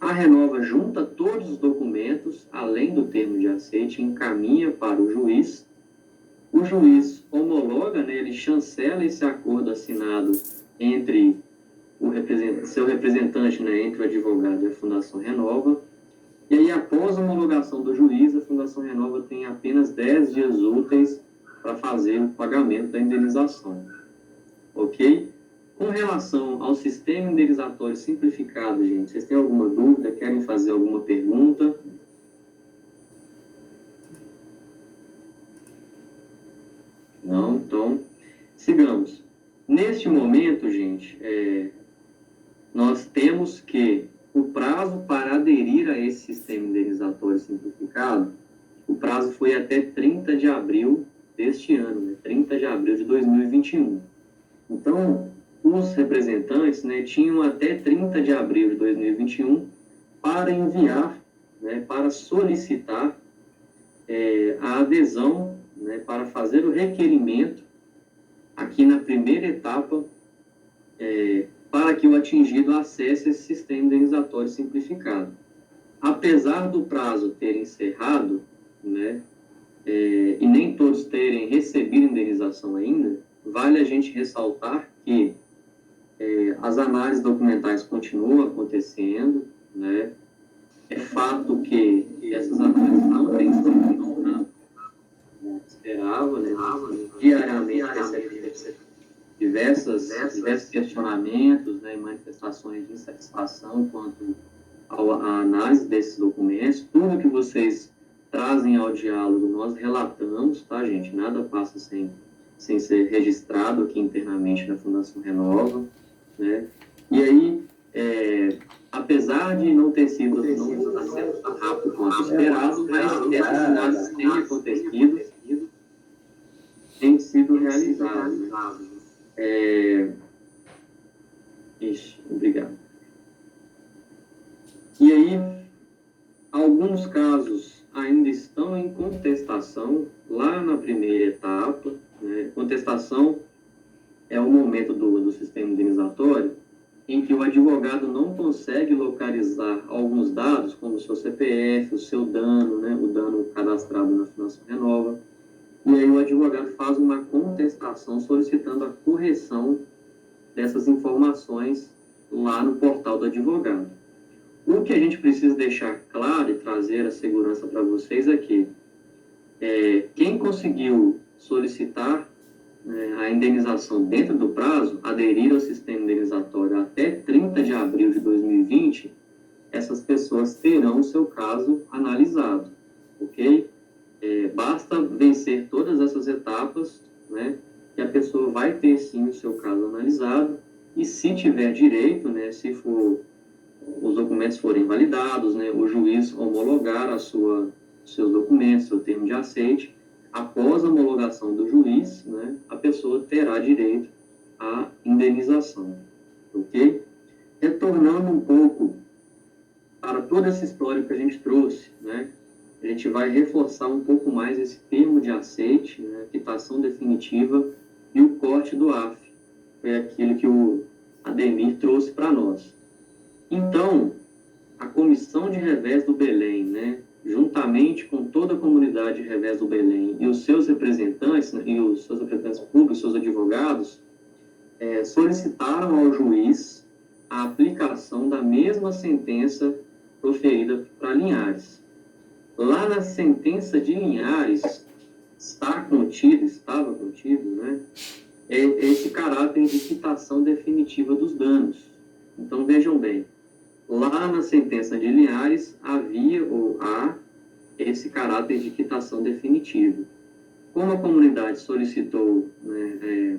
A Renova junta todos os documentos, além do termo de aceite, encaminha para o juiz. O juiz homologa, né, ele chancela esse acordo assinado entre seu representante, né, entre o advogado e a Fundação Renova. E aí, após a homologação do juiz, a Fundação Renova tem apenas 10 dias úteis para fazer o pagamento da indenização. Ok? Com relação ao sistema indenizatório simplificado, gente, vocês têm alguma dúvida? Querem fazer alguma pergunta? Não? Então, sigamos. Neste momento, gente, nós temos que o prazo para aderir a esse sistema indenizatório simplificado, o prazo foi até 30 de abril deste ano, né? 30 de abril de 2021. Então, os representantes, né, tinham até 30 de abril de 2021 para enviar, né, para solicitar a adesão, né, para fazer o requerimento aqui na primeira etapa, para que o atingido acesse esse sistema indenizatório simplificado. Apesar do prazo ter encerrado, né, e nem todos terem recebido indenização ainda, vale a gente ressaltar que as análises documentais continuam acontecendo, né? É fato que essas análises não têm sido como esperava, né? Diariamente recebemos diversos questionamentos, né, e manifestações de insatisfação quanto à análise desses documentos. Tudo que vocês trazem ao diálogo nós relatamos, tá, gente? Nada passa sem ser registrado aqui internamente na Fundação Renova, né? E aí, apesar de não ter sido tão rápido quanto esperado, mas que essas análises têm acontecido, têm sido realizadas, né? Obrigado. E aí, alguns casos ainda estão em contestação lá na primeira etapa, né? Contestação é o momento do sistema indenizatório em que o advogado não consegue localizar alguns dados, como o seu CPF, o seu dano, né? O dano cadastrado na Fundação Renova. E aí o advogado faz uma contestação solicitando a correção dessas informações lá no portal do advogado. O que a gente precisa deixar claro e trazer a segurança para vocês aqui quem conseguiu solicitar a indenização dentro do prazo, aderir ao sistema indenizatório até 30 de abril de 2020, essas pessoas terão o seu caso analisado, ok? Basta vencer todas essas etapas, né, que a pessoa vai ter sim o seu caso analisado, e se tiver direito, né, se os documentos forem validados, né, o juiz homologar seus documentos, seu termo de aceite, após a homologação do juiz, né, a pessoa terá direito à indenização, ok? Retornando um pouco para toda essa história que a gente trouxe, né, a gente vai reforçar um pouco mais esse termo de aceite, né, quitação definitiva e o corte do AF. Foi aquilo que o Ademir trouxe para nós. Então, a Comissão de Revés do Belém, né, juntamente com toda a comunidade de Revés do Belém e os seus representantes, né, e os seus representantes públicos, seus advogados, solicitaram ao juiz a aplicação da mesma sentença proferida para Linhares. Lá na sentença de Linhares estava contido, né, esse caráter de quitação definitiva dos danos. Então, vejam bem, lá na sentença de Linhares havia ou há esse caráter de quitação definitiva. Como a comunidade solicitou, né,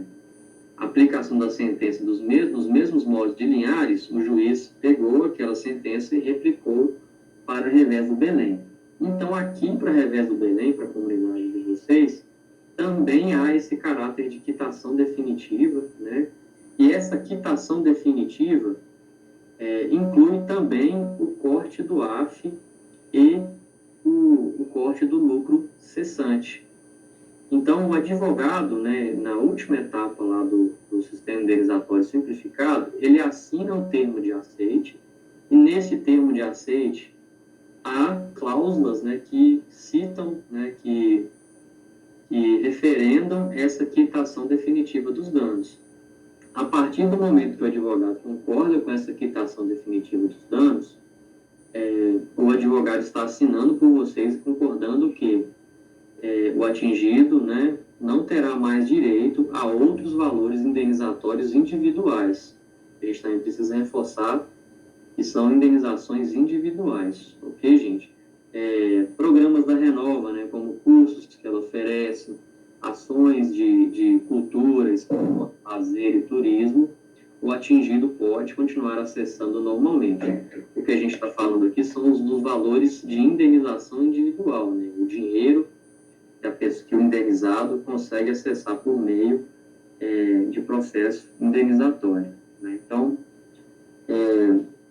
a aplicação da sentença nos mesmos moldes de Linhares, o juiz pegou aquela sentença e replicou para Revés do Belém. Então, aqui para Revés do Belém, para a comunidade de vocês, também há esse caráter de quitação definitiva, né? E essa quitação definitiva inclui também o corte do AF e o corte do lucro cessante. Então, o advogado, né, na última etapa lá do sistema indenizatório simplificado, ele assina o termo de aceite, e nesse termo de aceite há cláusulas, né, que citam, né, que referendam essa quitação definitiva dos danos. A partir do momento que o advogado concorda com essa quitação definitiva dos danos, o advogado está assinando por vocês e concordando que o atingido, né, não terá mais direito a outros valores indenizatórios individuais. A gente também precisa reforçar que são indenizações individuais, ok, gente? Programas da Renova, né, como cursos que ela oferece, ações de cultura, lazer e turismo, o atingido pode continuar acessando normalmente. O que a gente está falando aqui são os valores de indenização individual, né? O dinheiro que o indenizado consegue acessar por meio de processo indenizatório, né? Então,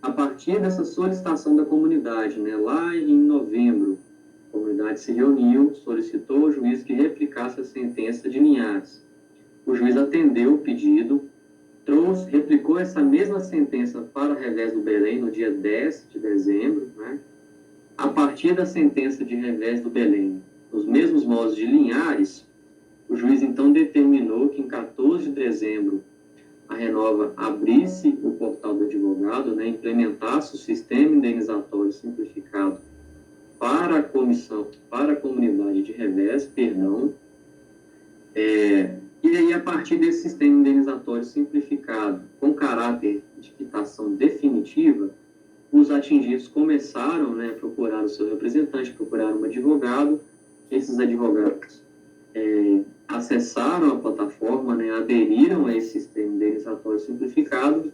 a partir dessa solicitação da comunidade, né, lá em novembro, a comunidade se reuniu, solicitou ao juiz que replicasse a sentença de Linhares. O juiz atendeu o pedido, replicou essa mesma sentença para o revés do Belém no dia 10 de dezembro, né? A partir da sentença de revés do Belém, nos mesmos modos de Linhares, o juiz então determinou que em 14 de dezembro a Renova abrisse o portal do advogado, né, implementasse o sistema indenizatório simplificado para a comunidade de revés, e aí, a partir desse sistema indenizatório simplificado, com caráter de quitação definitiva, os atingidos começaram, né, a procurar o seu representante, procurar um advogado. Esses advogados acessaram a plataforma, né, aderiram a esse sistema indenizatório simplificado,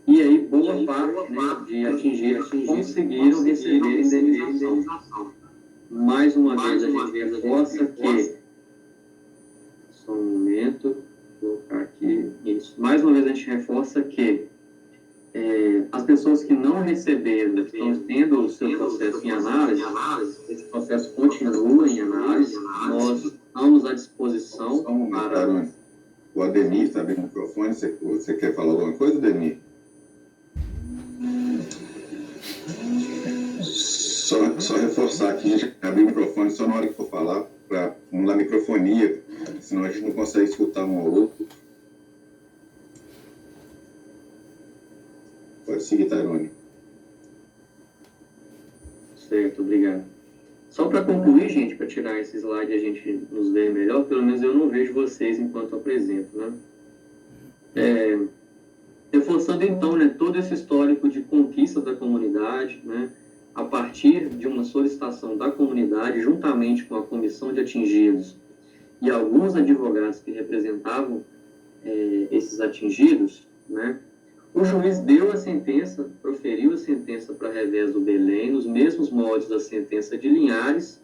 e aí boa parte, né, de atingidos conseguiram receber indenização. Mais uma vez, a gente reforça que... Só um momento, vou colocar aqui isso. Mais uma vez, a gente reforça que as pessoas que não receberam, que estão tendo o seu processo em análise, esse processo continua em análise, nós estamos à disposição para... O Ademir está abrindo o microfone, você quer falar alguma coisa, Ademir? Só reforçar aqui, abrir o microfone só na hora que for falar, para não dar microfonia, senão a gente não consegue escutar um ao outro. Pode seguir, Tairone. Certo, obrigado. Só para concluir, gente, para tirar esse slide e a gente nos ver melhor, pelo menos eu não vejo vocês enquanto apresento, né? Reforçando então, né, todo esse histórico de conquista da comunidade, né, a partir de uma solicitação da comunidade, juntamente com a comissão de atingidos e alguns advogados que representavam esses atingidos, né, o juiz deu a sentença, proferiu a sentença para revés do Belém, nos mesmos moldes da sentença de Linhares,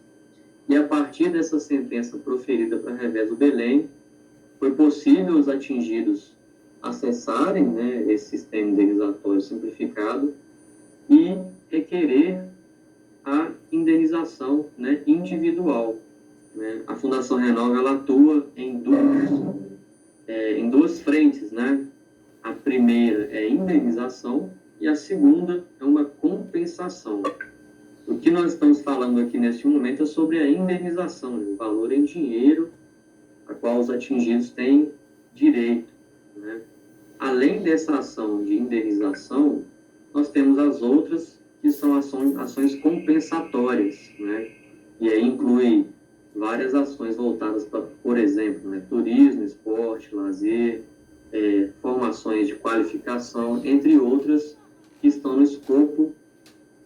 e a partir dessa sentença proferida para revés do Belém, foi possível os atingidos acessarem, né, esse sistema indenizatório simplificado e requerer a indenização, né, individual, né? A Fundação Renova, ela atua em duas frentes, né? A primeira é indenização e a segunda é uma compensação. O que nós estamos falando aqui neste momento é sobre a indenização, né? O valor em dinheiro a qual os atingidos têm direito, né? Além dessa ação de indenização, nós temos as outras, que são ações compensatórias, né? E aí inclui várias ações voltadas para, por exemplo, né, turismo, esporte, lazer, formações de qualificação, entre outras, que estão no escopo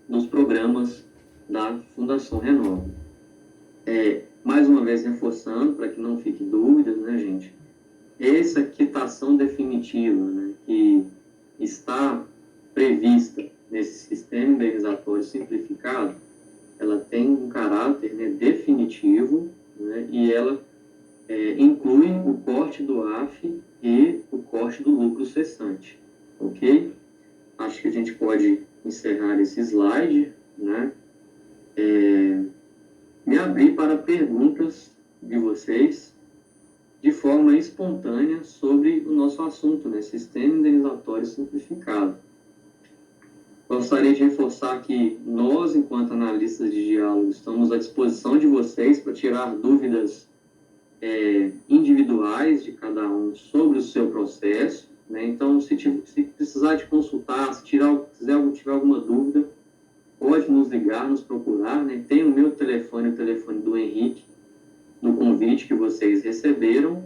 dos programas da Fundação Renova. Mais uma vez reforçando, para que não fique dúvidas, né, gente? Essa quitação definitiva, né, que está prevista nesse sistema indenizatório simplificado, ela tem um caráter, né, definitivo, né, e ela inclui o corte do AF e o corte do lucro cessante, ok? Acho que a gente pode encerrar esse slide, né? Me abrir para perguntas de vocês de forma espontânea sobre o nosso assunto, né? Sistema indenizatório simplificado. Gostaria de reforçar que nós, enquanto analistas de diálogo, estamos à disposição de vocês para tirar dúvidas individuais de cada um sobre o seu processo, né? Então, se precisar de consultar, se tiver alguma dúvida, pode nos ligar, nos procurar, né? Tem o meu telefone, o telefone do Henrique, no convite que vocês receberam,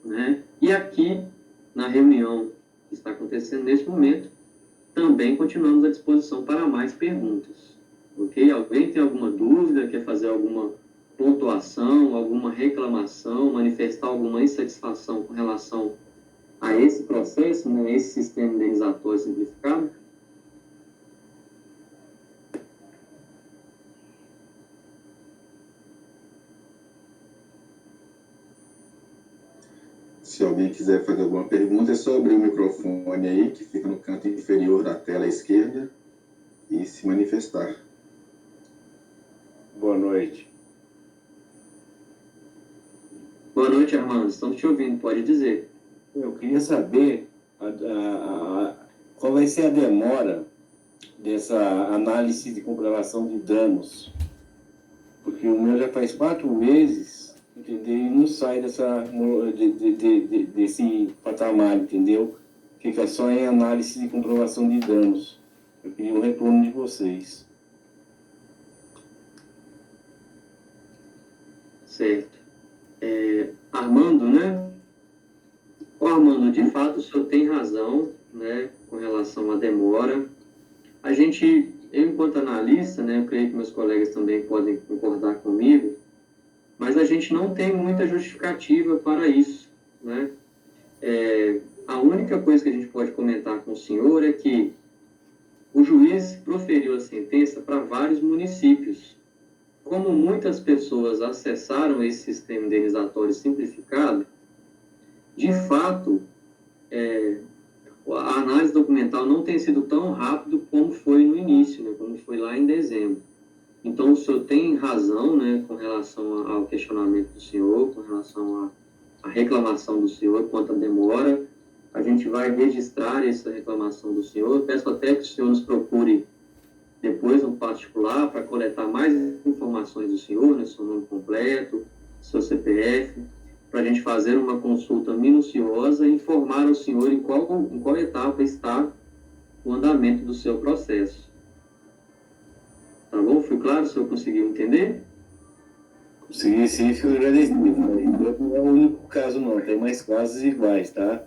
né? E aqui, na reunião que está acontecendo neste momento, também continuamos à disposição para mais perguntas, ok? Alguém tem alguma dúvida, quer fazer alguma pontuação, alguma reclamação, manifestar alguma insatisfação com relação a esse processo, né, esse sistema indenizatório simplificado? Se alguém quiser fazer alguma pergunta, é só abrir o microfone aí, que fica no canto inferior da tela esquerda, e se manifestar. Boa noite. Boa noite, Armando. Estamos te ouvindo, pode dizer. Eu queria saber qual vai ser a demora dessa análise de comprovação de danos. Porque o meu já faz 4 meses, entendeu? E não sai desse patamar, entendeu? Fica só em análise de comprovação de danos. Eu queria um retorno de vocês. Certo. Armando, né? Ô, Armando, de fato, o senhor tem razão, né, com relação à demora. Eu, enquanto analista, né, eu creio que meus colegas também podem concordar comigo, mas a gente não tem muita justificativa para isso, né? A única coisa que a gente pode comentar com o senhor é que o juiz proferiu a sentença para vários municípios. Como muitas pessoas acessaram esse sistema indenizatório simplificado, de fato, a análise documental não tem sido tão rápido como foi no início, né, como foi lá em dezembro. Então, o senhor tem razão, né, com relação ao questionamento do senhor, com relação à reclamação do senhor quanto à demora. A gente vai registrar essa reclamação do senhor. Eu peço até que o senhor nos procure depois um particular para coletar mais informações do senhor, né, seu nome completo, seu CPF, para a gente fazer uma consulta minuciosa e informar ao senhor em qual etapa está o andamento do seu processo. Tá bom? Foi claro? O senhor conseguiu entender? Consegui, sim, fico agradecido. Não é o único caso, não. Tem mais casos iguais, tá?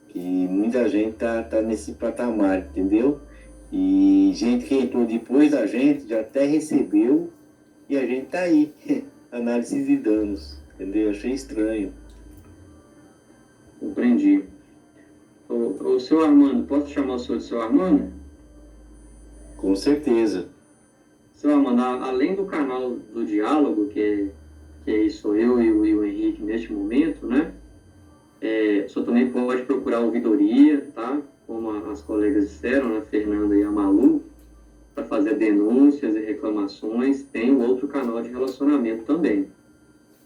Que muita gente tá nesse patamar, entendeu? E gente que entrou depois da gente já até recebeu e a gente tá aí. Análise de danos, entendeu? Achei estranho. Compreendi. O senhor Armando, posso chamar o senhor de senhor Armando? Com certeza. Senhor Armando, além do canal do diálogo, que sou eu e o Henrique neste momento, né? O senhor também pode procurar a ouvidoria, tá? Como as colegas disseram, a Fernanda e a Malu, para fazer denúncias e reclamações. Tem o outro canal de relacionamento também.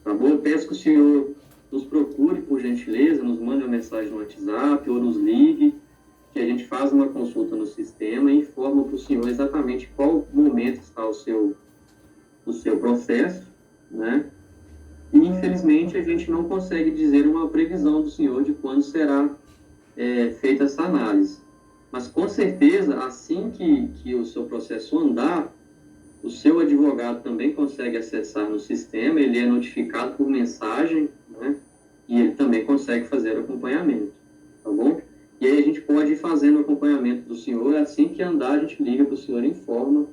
Tá bom? Eu peço que o senhor nos procure, por gentileza, nos mande uma mensagem no WhatsApp ou nos ligue, que a gente faz uma consulta no sistema e informa para o senhor exatamente qual momento está o seu processo, né? E, infelizmente, a gente não consegue dizer uma previsão do senhor de quando será feita essa análise. Mas, com certeza, assim que o seu processo andar, o seu advogado também consegue acessar no sistema, ele é notificado por mensagem, né? E ele também consegue fazer acompanhamento, tá bom? E aí a gente pode ir fazendo o acompanhamento do senhor, assim que andar, a gente liga para o senhor e informa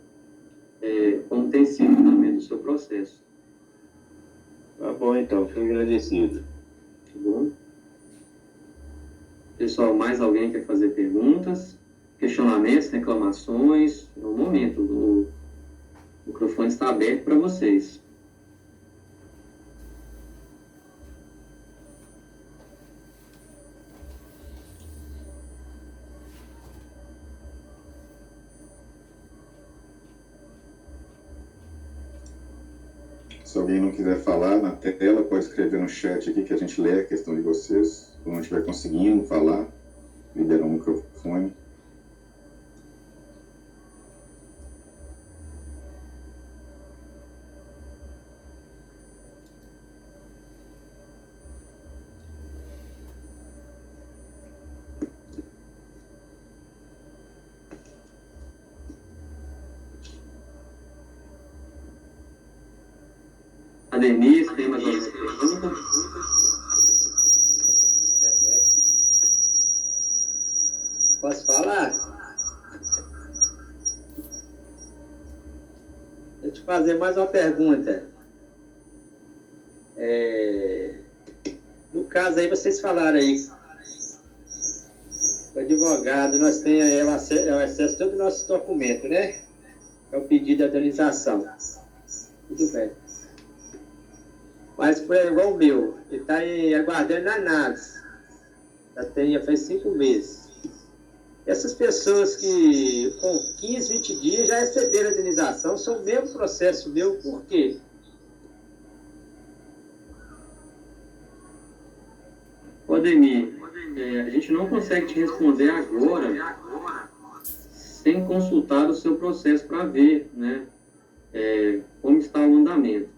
como tem sido o andamento do seu processo. Tá bom, então. Fico agradecido. Tá bom? Pessoal, mais alguém quer fazer perguntas, questionamentos, reclamações? No momento, o microfone está aberto para vocês. Se alguém não quiser falar na tela, pode escrever no chat aqui que a gente lê a questão de vocês. Quando não estiver conseguindo falar, libera o microfone. A Denise, tem mais alguma pergunta? Posso falar? Deixa eu te fazer mais uma pergunta. No caso aí, vocês falaram aí, o advogado, nós temos o acesso a todos os nossos documentos, né? É o pedido de atualização. Tudo bem. Mas foi igual o meu, ele está aguardando a análise. Já faz 5 meses. Essas pessoas que com 15, 20 dias já receberam a indenização, são o mesmo processo meu, por quê? Ademir, a gente não consegue te responder agora sem consultar o seu processo para ver, né, como está o andamento.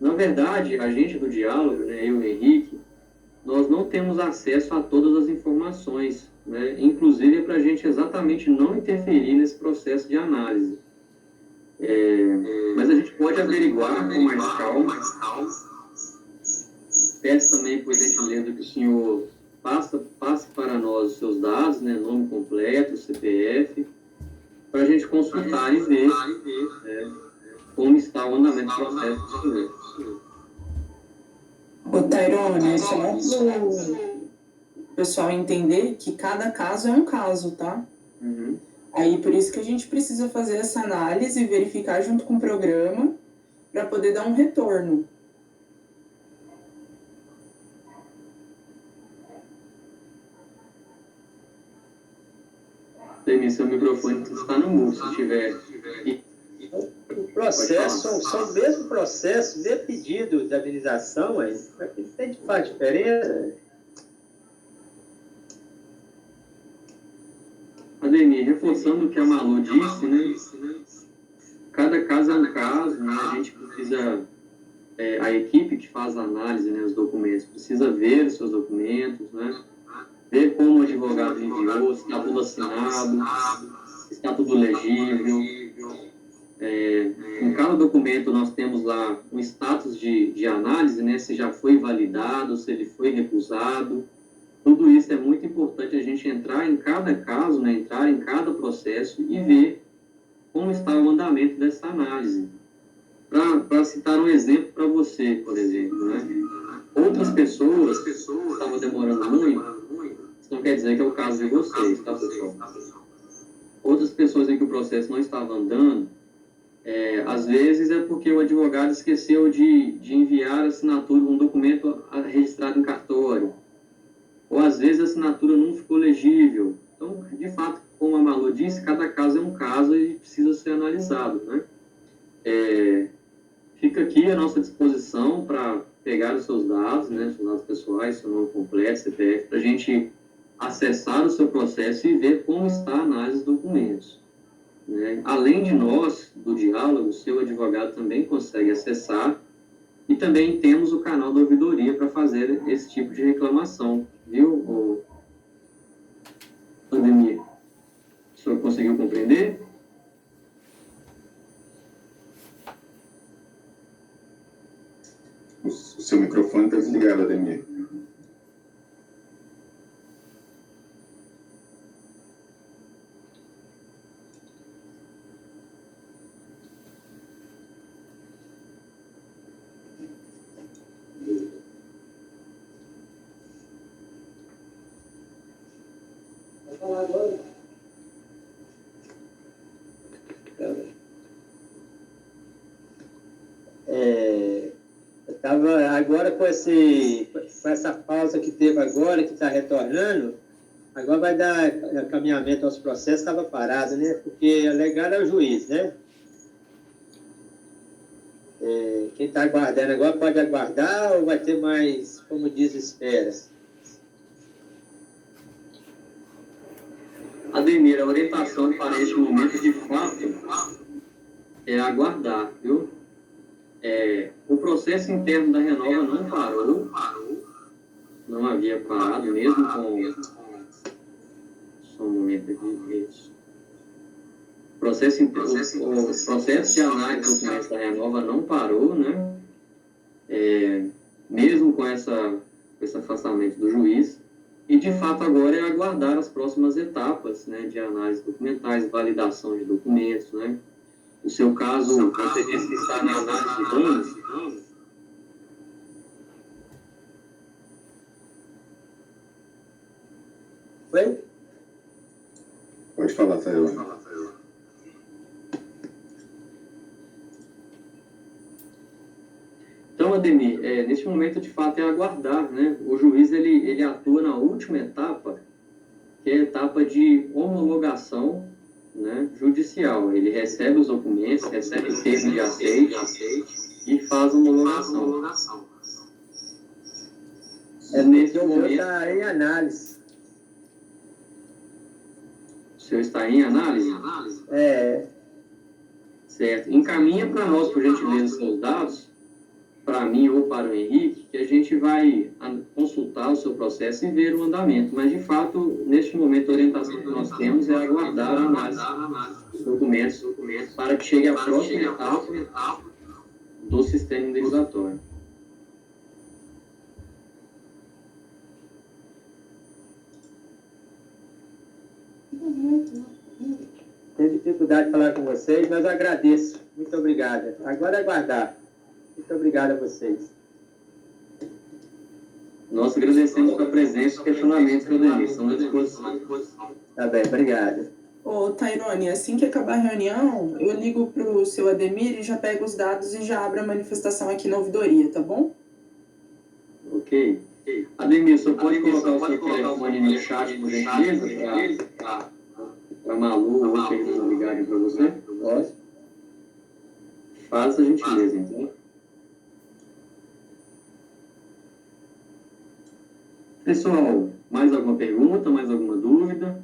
Na verdade, a gente do diálogo, né, eu e o Henrique, nós não temos acesso a todas as informações, né, inclusive para a gente exatamente não interferir nesse processo de análise. Mas a gente pode averiguar com mais calma. Peço também, por gentileza, que o senhor passe para nós os seus dados, né, nome completo, CPF, para a gente consultar e ver como está o andamento do processo do senhor. Ô, Tairone, é só para o pessoal entender que cada caso é um caso, tá? Uhum. Aí, por isso que a gente precisa fazer essa análise e verificar junto com o programa para poder dar um retorno. Ademir, seu microfone está no mudo, se tiver. O processo, são o mesmo processo, mesmo pedido de indenização, aí faz diferença. Ademir, reforçando o que a Malu disse, né? Cada caso é um caso, né? A gente precisa, a equipe que faz a análise, né, os documentos, precisa ver os seus documentos, né? Ver como o advogado enviou, se está tudo assinado, se está tudo legível. Em cada documento nós temos lá um status de análise, né? Se já foi validado, se ele foi recusado. Tudo isso é muito importante a gente entrar em cada caso, né? Entrar em cada processo e ver como está o andamento dessa análise. Para citar um exemplo para você, por exemplo, né? Outras pessoas estavam demorando muito, isso não quer dizer que é o caso de vocês, tá, pessoal? Outras pessoas em que o processo não estava andando, às vezes é porque o advogado esqueceu de enviar a assinatura, um documento registrado em cartório, ou às vezes a assinatura não ficou legível. Então, de fato, como a Malu disse, cada caso é um caso e precisa ser analisado, né? Fica aqui à nossa disposição para pegar os seus dados, né, seus dados pessoais, seu nome completo, CPF, para a gente acessar o seu processo e ver como está a análise dos documentos. Né? Além de nós, do diálogo, o seu advogado também consegue acessar e também temos o canal da ouvidoria para fazer esse tipo de reclamação. Viu, Ademir? O senhor conseguiu compreender? O seu microfone está desligado, Ademir. Vou falar agora. Agora com essa pausa que teve agora, que está retornando, agora vai dar encaminhamento aos processos, estava parado, né? Porque alegar é o juiz, né? Quem está aguardando agora pode aguardar ou vai ter mais, como diz, espera? Ademir, a orientação para este momento, de fato, é aguardar, viu? O processo interno da Renova não parou, não havia parado, mesmo com... Só um momento aqui, isso. O processo de análise dos documentos da Renova não parou, né? Mesmo com esse afastamento do juiz. E, de fato, agora é aguardar as próximas etapas, né, de análise documentais, validação de documentos, né? No seu caso, você disse que está na análise de danos. Oi? Pode falar, Tairone. Então, Ademir, neste momento, de fato, é aguardar, né? O juiz, ele atua na última etapa, que é a etapa de homologação, né, judicial. Ele recebe os documentos, recebe o termo de aceite e faz a homologação. Nesse O meu momento, está em análise. o senhor está em análise? Certo. Encaminha para nós, por gentileza, os seus dados, para mim ou para o Henrique, que a gente vai consultar o seu processo e ver o andamento. Mas, de fato, neste momento, a orientação que nós temos é aguardar a análise dos documentos para que chegue à próxima etapa do sistema indenizatório. Tenho dificuldade de falar com vocês, mas agradeço. Muito obrigado. Agora é aguardar. Muito obrigado a vocês. Nós agradecemos a presença e questionamentos, Ademir. Estamos à disposição. Tá bem, obrigado. Ô, Tairone, assim que acabar a reunião, eu ligo pro seu Ademir e já pego os dados e já abro a manifestação aqui na ouvidoria, tá bom? Ok. Ademir, o senhor pode colocar o seu telefone no chat, por gentileza, para Malu ou outros que estão ligarem para você? Posso? Faça a gentileza, então. Pessoal, mais alguma pergunta, mais alguma dúvida?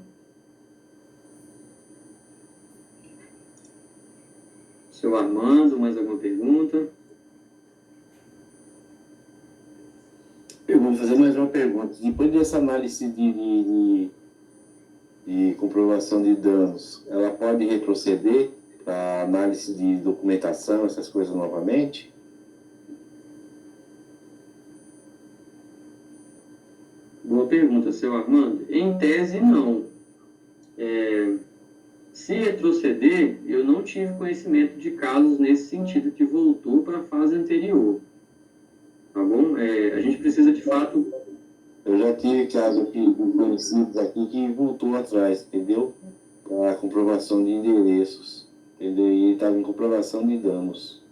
Seu Armando, mais alguma pergunta? Eu vou fazer mais uma pergunta. Depois dessa análise de comprovação de danos, ela pode retroceder para análise de documentação, essas coisas novamente? Boa pergunta, seu Armando. Em tese, não. Se retroceder, eu não tive conhecimento de casos nesse sentido que voltou para a fase anterior. Tá bom? A gente precisa, de fato... Eu já tive casos aqui, conhecidos aqui, que voltou atrás, entendeu? Para a comprovação de endereços, entendeu? E ele estava em comprovação de danos.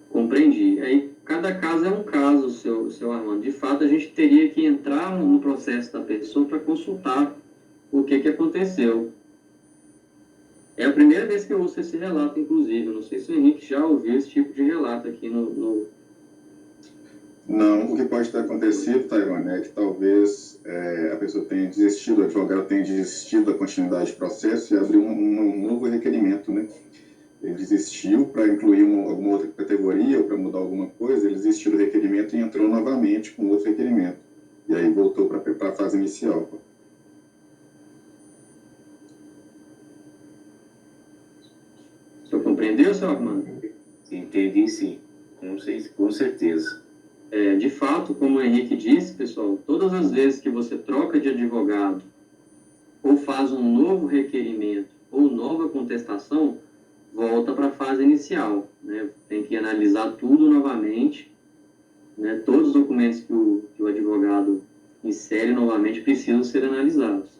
Compreendi. Aí, cada caso é um caso, seu Armando. De fato, a gente teria que entrar no processo da pessoa para consultar o que aconteceu. É a primeira vez que eu ouço esse relato, inclusive. Eu não sei se o Henrique já ouviu esse tipo de relato aqui no... Não, o que pode ter acontecido, Tairone, é que talvez a pessoa tenha desistido, o advogado tenha desistido da continuidade do processo e abriu um novo requerimento, né? Ele desistiu para incluir alguma outra categoria ou para mudar alguma coisa, ele desistiu do requerimento e entrou novamente com outro requerimento. E aí voltou para a fase inicial. O senhor compreendeu, seu Armando? Entendi, sim. Não sei, com certeza. De fato, como o Henrique disse, pessoal, todas as vezes que você troca de advogado ou faz um novo requerimento ou nova contestação, volta para a fase inicial, né? Tem que analisar tudo novamente, né? Todos os documentos que o advogado insere novamente precisam ser analisados,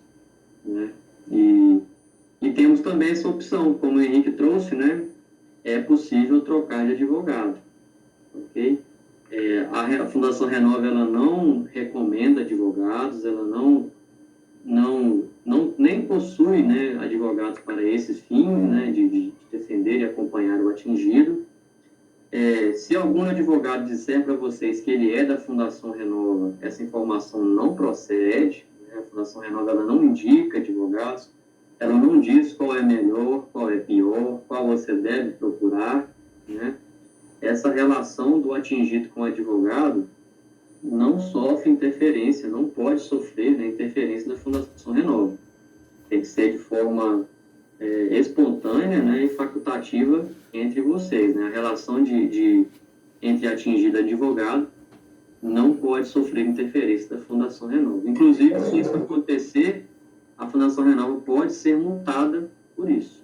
né? E temos também essa opção, como o Henrique trouxe, né? É possível trocar de advogado, ok? A Fundação Renova, ela não recomenda advogados, ela nem possui, né, advogados para esses fins, né, de defender e acompanhar o atingido. Se algum advogado disser para vocês que ele é da Fundação Renova, essa informação não procede, né? A Fundação Renova, ela não indica advogados, ela não diz qual é melhor, qual é pior, qual você deve procurar, né? Essa relação do atingido com o advogado não sofre interferência, não pode sofrer, né, interferência da Fundação Renova. Tem que ser de forma espontânea, né, e facultativa entre vocês, né? A relação entre atingido e advogado não pode sofrer interferência da Fundação Renova. Inclusive, se isso acontecer, a Fundação Renova pode ser multada por isso.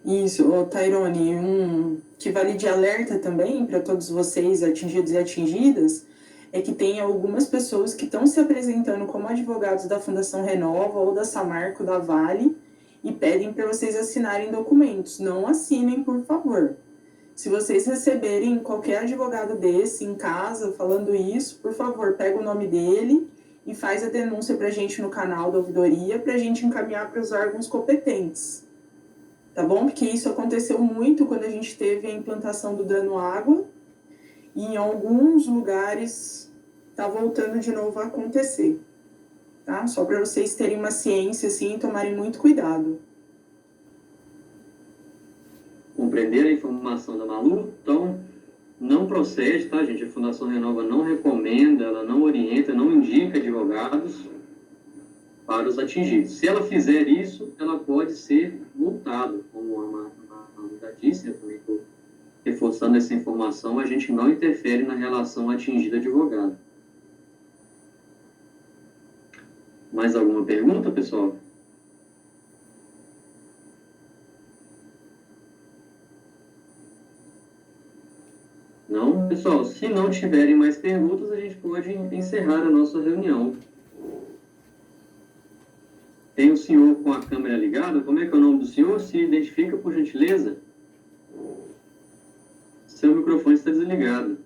Isso, Tairone, que vale de alerta também para todos vocês, atingidos e atingidas, é que tem algumas pessoas que estão se apresentando como advogados da Fundação Renova ou da Samarco, da Vale, e pedem para vocês assinarem documentos. Não assinem, por favor. Se vocês receberem qualquer advogado desse em casa falando isso, por favor, pega o nome dele e faz a denúncia para a gente no canal da ouvidoria para a gente encaminhar para os órgãos competentes. Tá bom? Porque isso aconteceu muito quando a gente teve a implantação do dano água e em alguns lugares está voltando de novo a acontecer. Tá? Só para vocês terem uma ciência assim, e tomarem muito cuidado. Compreender a informação da Malu, então não procede, tá, gente? A Fundação Renova não recomenda, ela não orienta, não indica advogados para os atingidos. Se ela fizer isso, ela pode ser multada, como a Malu já disse, eu também estou reforçando essa informação, a gente não interfere na relação atingida-advogado. Mais alguma pergunta, pessoal? Não? Pessoal, se não tiverem mais perguntas, a gente pode encerrar a nossa reunião. Tem o senhor com a câmera ligada? Como é que é o nome do senhor? Se identifica, por gentileza. Seu microfone está desligado.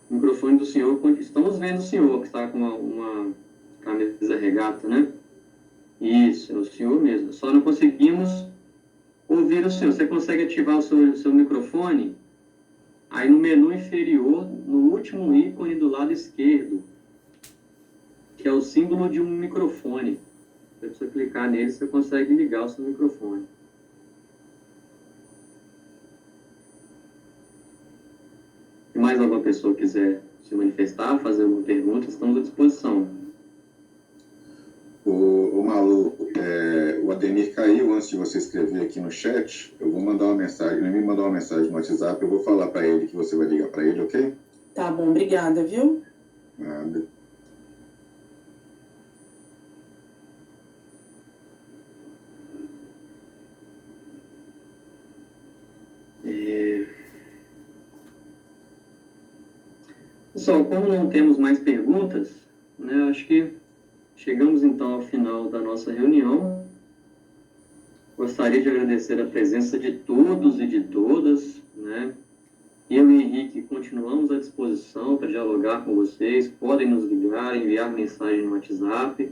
O microfone do senhor, estamos vendo o senhor que está com uma camisa regata, né? Isso, é o senhor mesmo. Só não conseguimos ouvir o senhor. Você consegue ativar o seu microfone? Aí no menu inferior, no último ícone do lado esquerdo, que é o símbolo de um microfone. Se você clicar nele, você consegue ligar o seu microfone. Se mais alguma pessoa quiser se manifestar, fazer alguma pergunta, estamos à disposição. O Malu, o Ademir caiu antes de você escrever aqui no chat. Eu vou mandar uma mensagem, ele me mandou uma mensagem no WhatsApp, eu vou falar para ele que você vai ligar para ele, ok? Tá bom, obrigada, viu? Nada. Pessoal, como não temos mais perguntas, né, acho que chegamos então ao final da nossa reunião. Gostaria de agradecer a presença de todos e de todas, né? Eu e Henrique continuamos à disposição para dialogar com vocês, podem nos ligar, enviar mensagem no WhatsApp.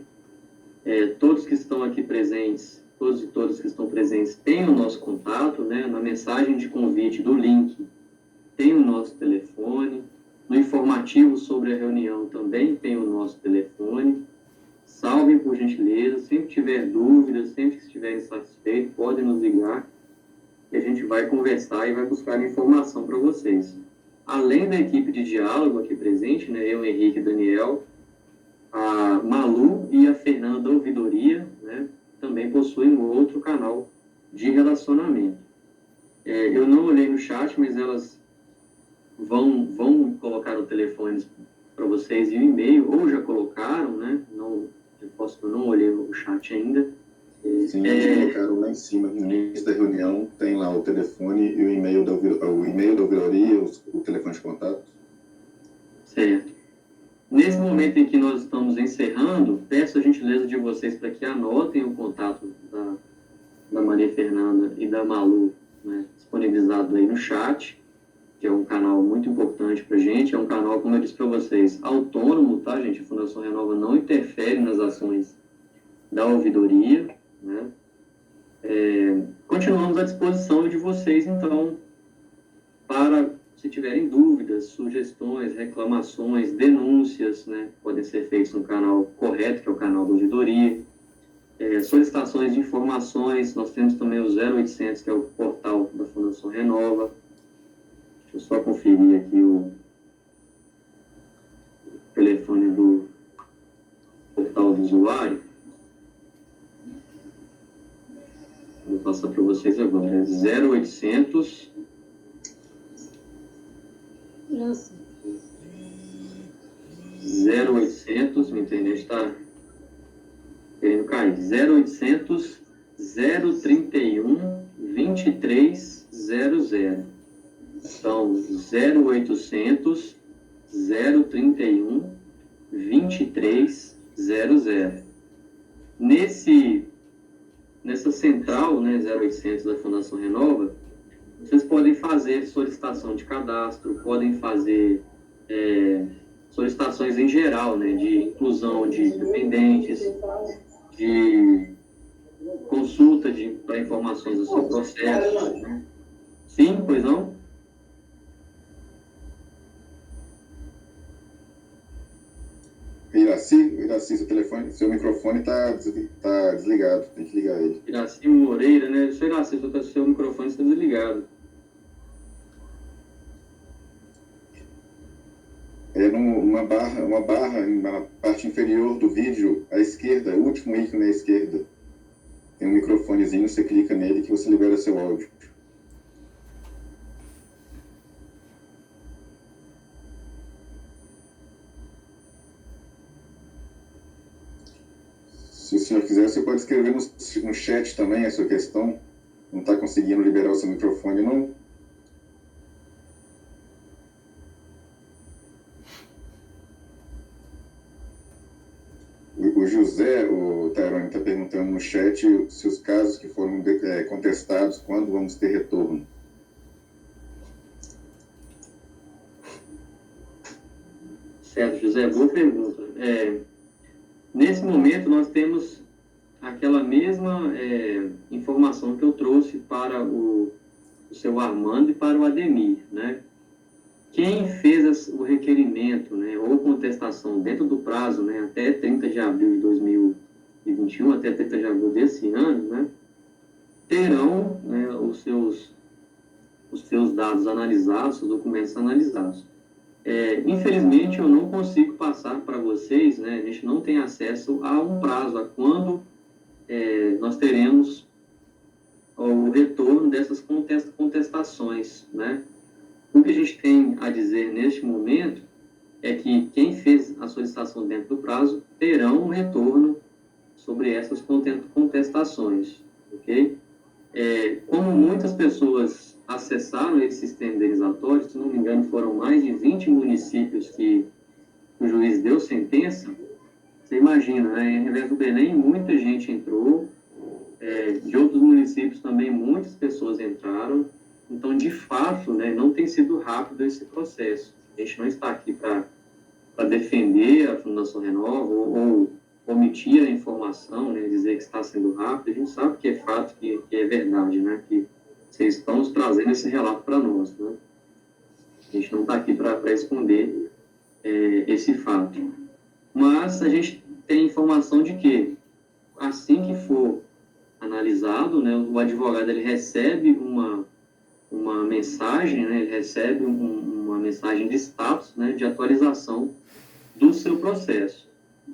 Todos que estão aqui presentes, todos e todas que estão presentes têm o nosso contato, né? Na mensagem de convite do link tem o nosso telefone. No informativo sobre a reunião também tem o nosso telefone. Salvem, por gentileza. Sempre tiver dúvidas, sempre que estiverem satisfeitos, podem nos ligar e a gente vai conversar e vai buscar informação para vocês. Além da equipe de diálogo aqui presente, né, eu, Henrique e Daniel, a Malu e a Fernanda da Ouvidoria, né, também possuem um outro canal de relacionamento. Eu não olhei no chat, mas elas vão colocar o telefone para vocês e o e-mail, ou já colocaram, né? Eu não olhei o chat ainda. Sim, eles colocaram lá em cima, no início da reunião, tem lá o telefone e o e-mail da ouvidoria, o telefone de contato. Certo. Nesse momento em que nós estamos encerrando, peço a gentileza de vocês para que anotem o contato da Maria Fernanda e da Malu, né, disponibilizado aí no chat, que é um canal muito importante para a gente, é um canal, como eu disse para vocês, autônomo, tá, gente? A Fundação Renova não interfere nas ações da ouvidoria, né? Continuamos à disposição de vocês, então, para, se tiverem dúvidas, sugestões, reclamações, denúncias, né? Podem ser feitas no canal correto, que é o canal da ouvidoria, solicitações de informações, nós temos também o 0800, que é o portal da Fundação Renova. Deixa eu só conferir aqui o telefone do portal do usuário. Vou passar para vocês agora. 0800. Nossa. 0800, me internet está querendo cair. 0800 031 2300. Então, 0800 031 2300. Nessa central, né, 0800 da Fundação Renova, vocês podem fazer solicitação de cadastro, podem fazer solicitações em geral, né, de inclusão de dependentes, de consulta para informações do seu processo. Sim, pois não? Iraci, seu microfone está desligado, tem que ligar ele. Iraci Moreira, né? Seu Iraci, seu microfone está desligado. Uma barra na parte inferior do vídeo, à esquerda, o último ícone à esquerda. Tem um microfonezinho, você clica nele que você libera seu áudio. Se o senhor quiser, você pode escrever no chat também a sua questão. Não está conseguindo liberar o seu microfone, não? O José, o Tairone, está perguntando no chat se os casos que foram contestados, quando vamos ter retorno? Certo, José, boa pergunta. Nesse momento, nós temos aquela mesma informação que eu trouxe para o seu Armando e para o Ademir, né? Quem fez o requerimento, né, ou contestação dentro do prazo, né, até 30 de abril de 2021, até 30 de abril desse ano, né, terão, né, os seus dados analisados, seus documentos analisados. Infelizmente, eu não consigo passar para vocês, né, a gente não tem acesso a um prazo, a quando nós teremos o retorno dessas contestações, né. O que a gente tem a dizer neste momento é que quem fez a solicitação dentro do prazo terão um retorno sobre essas contestações, ok? Como muitas pessoas acessaram esse sistema indenizatório, se não me engano foram mais de 20 municípios que o juiz deu sentença, você imagina, né? Em Revés do Belém muita gente entrou, de outros municípios também muitas pessoas entraram. Então, de fato, né, não tem sido rápido esse processo. A gente não está aqui para defender a Fundação Renova ou omitir a informação, né, dizer que está sendo rápido. A gente sabe que é fato, que é verdade, né, que vocês estão nos trazendo esse relato para nós. Né? A gente não está aqui para esconder esse fato. Mas a gente tem informação de que, assim que for analisado, né, o advogado ele recebe uma mensagem, né, ele recebe uma mensagem de status, né, de atualização do seu processo.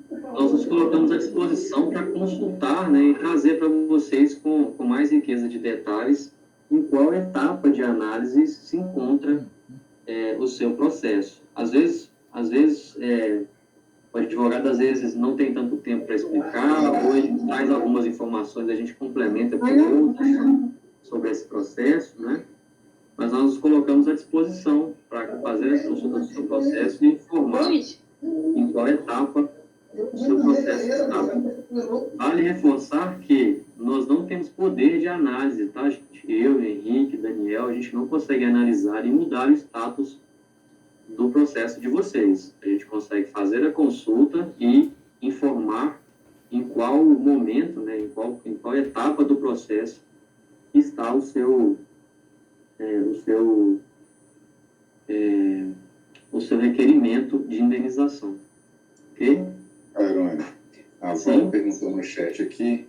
Nós nos colocamos à disposição para consultar, né, e trazer para vocês com mais riqueza de detalhes em qual etapa de análise se encontra o seu processo. Às vezes o advogado às vezes não tem tanto tempo para explicar, ou ele traz algumas informações, a gente complementa com outras sobre esse processo, né? Mas nós nos colocamos à disposição para fazer a consulta do seu processo e informar em qual etapa o seu processo está. Vale reforçar que nós não temos poder de análise, tá, gente? Eu, Henrique, Daniel, a gente não consegue analisar e mudar o status do processo de vocês. A gente consegue fazer a consulta e informar em qual momento, né, em qual etapa do processo está o seu requerimento de indenização. Ok? Tairone, a Val perguntou no chat aqui,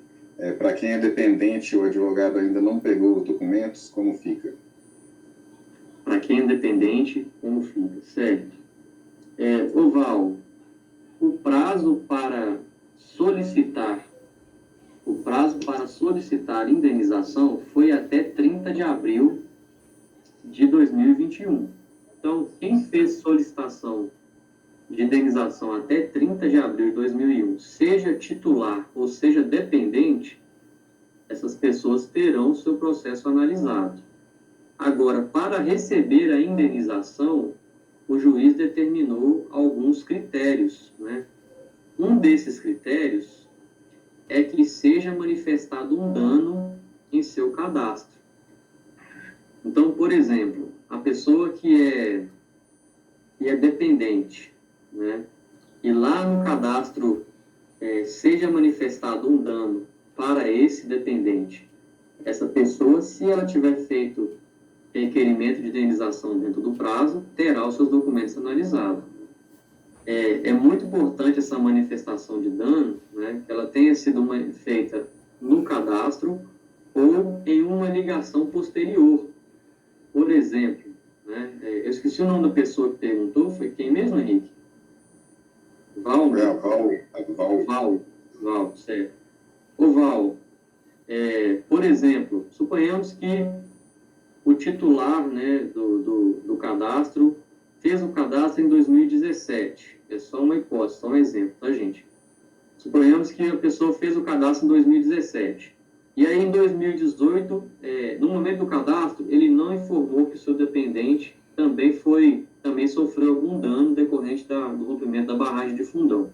para quem é dependente, o advogado ainda não pegou os documentos, como fica? Para quem é dependente, como fica? Certo. Val, o prazo para solicitar indenização foi até 30 de abril de 2021. Então, quem fez solicitação de indenização até 30 de abril de 2001, seja titular ou seja dependente, essas pessoas terão seu processo analisado. Agora, para receber a indenização, o juiz determinou alguns critérios, né? Um desses critérios é que seja manifestado um dano em seu cadastro. Então, por exemplo, a pessoa que é dependente, né? E lá no cadastro seja manifestado um dano para esse dependente. Essa pessoa, se ela tiver feito requerimento de indenização dentro do prazo, terá os seus documentos analisados. É muito importante essa manifestação de dano, né, que ela tenha sido feita no cadastro ou em uma ligação posterior. Por exemplo, né, eu esqueci o nome da pessoa que perguntou, foi quem mesmo, Henrique? Val, certo. Ô Val, por exemplo, suponhamos que o titular, né, do cadastro fez o cadastro em 2017. É só uma hipótese, só um exemplo, tá, gente? Suponhamos que a pessoa fez o cadastro em 2017. E aí, em 2018, no momento do cadastro, ele não informou que o seu dependente também sofreu algum dano decorrente do rompimento da barragem de Fundão.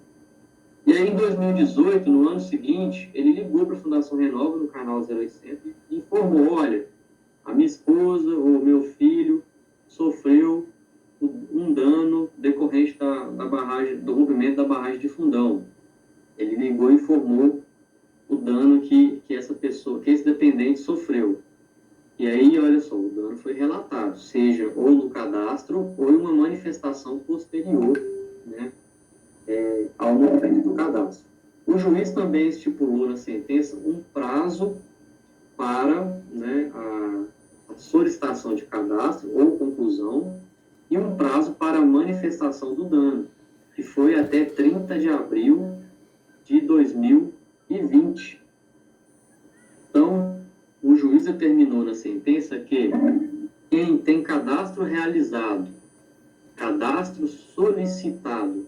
E aí, em 2018, no ano seguinte, ele ligou para a Fundação Renova, no canal 0800, e informou, olha, a minha esposa ou meu filho sofreu um dano decorrente do rompimento da barragem de Fundão. Ele ligou e informou o dano que esse dependente sofreu. E aí, olha só, o dano foi relatado, seja ou no cadastro ou em uma manifestação posterior, né, ao momento do cadastro. O juiz também estipulou na sentença um prazo para, né, a solicitação de cadastro ou conclusão e um prazo para a manifestação do dano, que foi até 30 de abril de 2020. Então, o juiz determinou na sentença que quem tem cadastro realizado, cadastro solicitado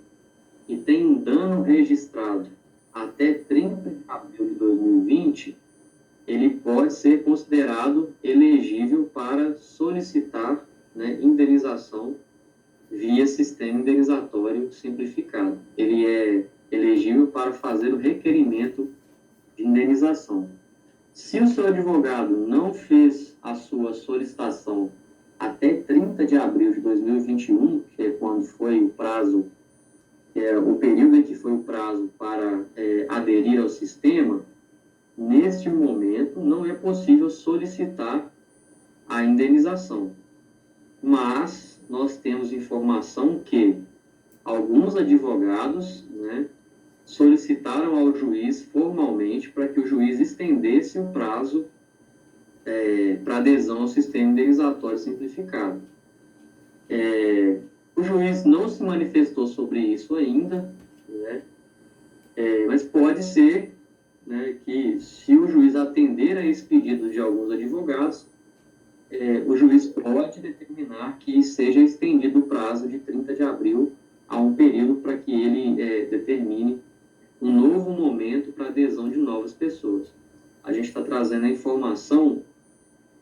e tem um dano registrado até 30 de abril de 2020, ele pode ser considerado elegível para solicitar, né, indenização via sistema indenizatório simplificado. Ele é elegível para fazer o requerimento de indenização. Se o seu advogado não fez a sua solicitação até 30 de abril de 2021, que é quando foi o prazo, o período em que foi o prazo para aderir ao sistema, neste momento não é possível solicitar a indenização. Mas nós temos informação que alguns advogados, né, solicitaram ao juiz formalmente para que o juiz estendesse o prazo para adesão ao sistema indenizatório simplificado. O juiz não se manifestou sobre isso ainda, né, mas pode ser, né, que se o juiz atender a esse pedido de alguns advogados, o juiz pode determinar que seja estendido o prazo de 30 de abril a um período para que ele determine um novo momento para adesão de novas pessoas. A gente está trazendo a informação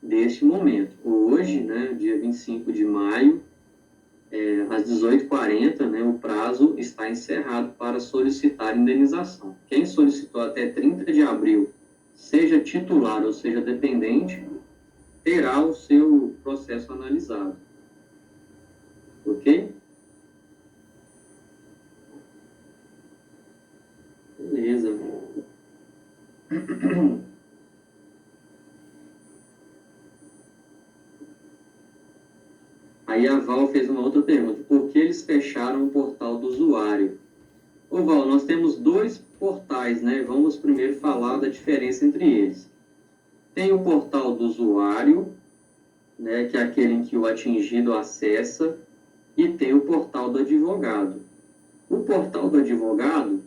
deste momento. Hoje, né, dia 25 de maio, às 18h40, né, o prazo está encerrado para solicitar indenização. Quem solicitou até 30 de abril, seja titular ou seja dependente, terá o seu processo analisado. Ok? Beleza. Aí a Val fez uma outra pergunta. Por que eles fecharam o portal do usuário? Ô Val, nós temos dois portais, né? Vamos primeiro falar da diferença entre eles. Tem o portal do usuário, né, que é aquele em que o atingido acessa, e tem o portal do advogado. O portal do advogado,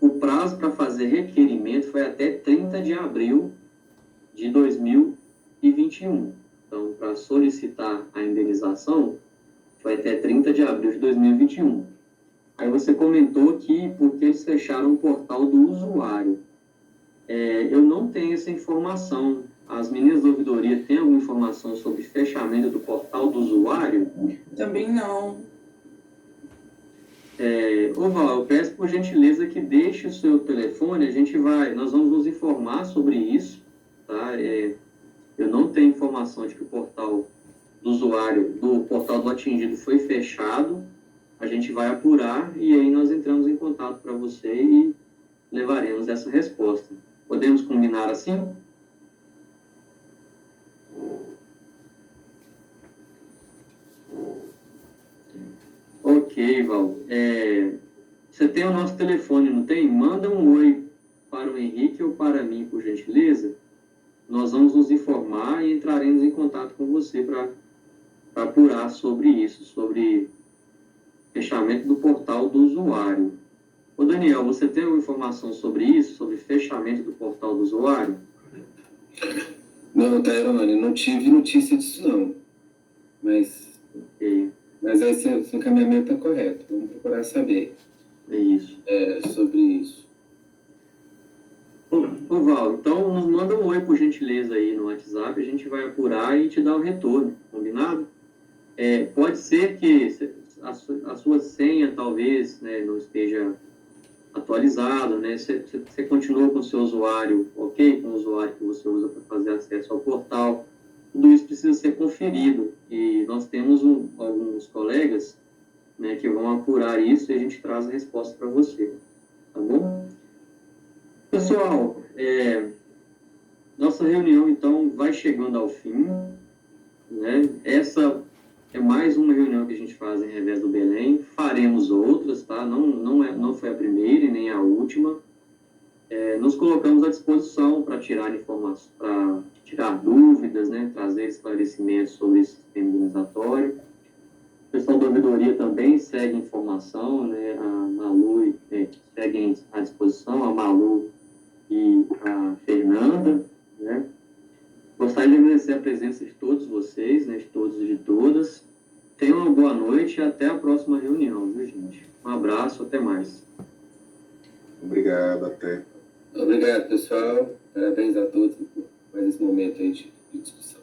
o prazo para fazer requerimento foi até 30 de abril de 2021. Então, para solicitar a indenização, vai até 30 de abril de 2021. Aí você comentou que porque eles fecharam o portal do usuário. Eu não tenho essa informação. As meninas da ouvidoria têm alguma informação sobre fechamento do portal do usuário? Também não. Val, eu peço por gentileza que deixe o seu telefone, nós vamos nos informar sobre isso, tá? Eu não tenho informação de que o portal do usuário, do portal do atingido foi fechado, a gente vai apurar e aí nós entramos em contato para você e levaremos essa resposta. Podemos combinar assim? Ok, Val. Você tem o nosso telefone, não tem? Manda um oi para o Henrique ou para mim, por gentileza. Nós vamos nos informar e entraremos em contato com você para apurar sobre isso, sobre fechamento do portal do usuário. Ô Daniel, você tem alguma informação sobre isso, sobre fechamento do portal do usuário? Não, Tairone, não tive notícia disso não. Mas aí seu encaminhamento está correto. Vamos procurar saber. É isso. Sobre isso. Ô Val, então nos manda um oi, por gentileza, aí no WhatsApp, a gente vai apurar e te dar o retorno, combinado? Pode ser que a sua senha, talvez, né, não esteja atualizada, né? Você continua com o seu usuário, ok? Com o usuário que você usa para fazer acesso ao portal. Tudo isso precisa ser conferido e nós temos alguns colegas, né, que vão apurar isso e a gente traz a resposta para você, tá bom? Pessoal, nossa reunião, então, vai chegando ao fim, né? Essa é mais uma reunião que a gente faz em Revés do Belém. Faremos outras, tá? Não foi a primeira e nem a última. Nos colocamos à disposição para tirar informações, para tirar dúvidas, né? Trazer esclarecimentos sobre esse sistema imunizatório. O pessoal da ouvidoria também segue informação, né? A Malu segue à disposição, a Malu e a Fernanda, né? Gostaria de agradecer a presença de todos vocês, né? De todos e de todas. Tenham uma boa noite e até a próxima reunião, viu, gente? Um abraço, até mais. Obrigado, até. Obrigado, pessoal. Parabéns a todos por mais esse momento aí de discussão.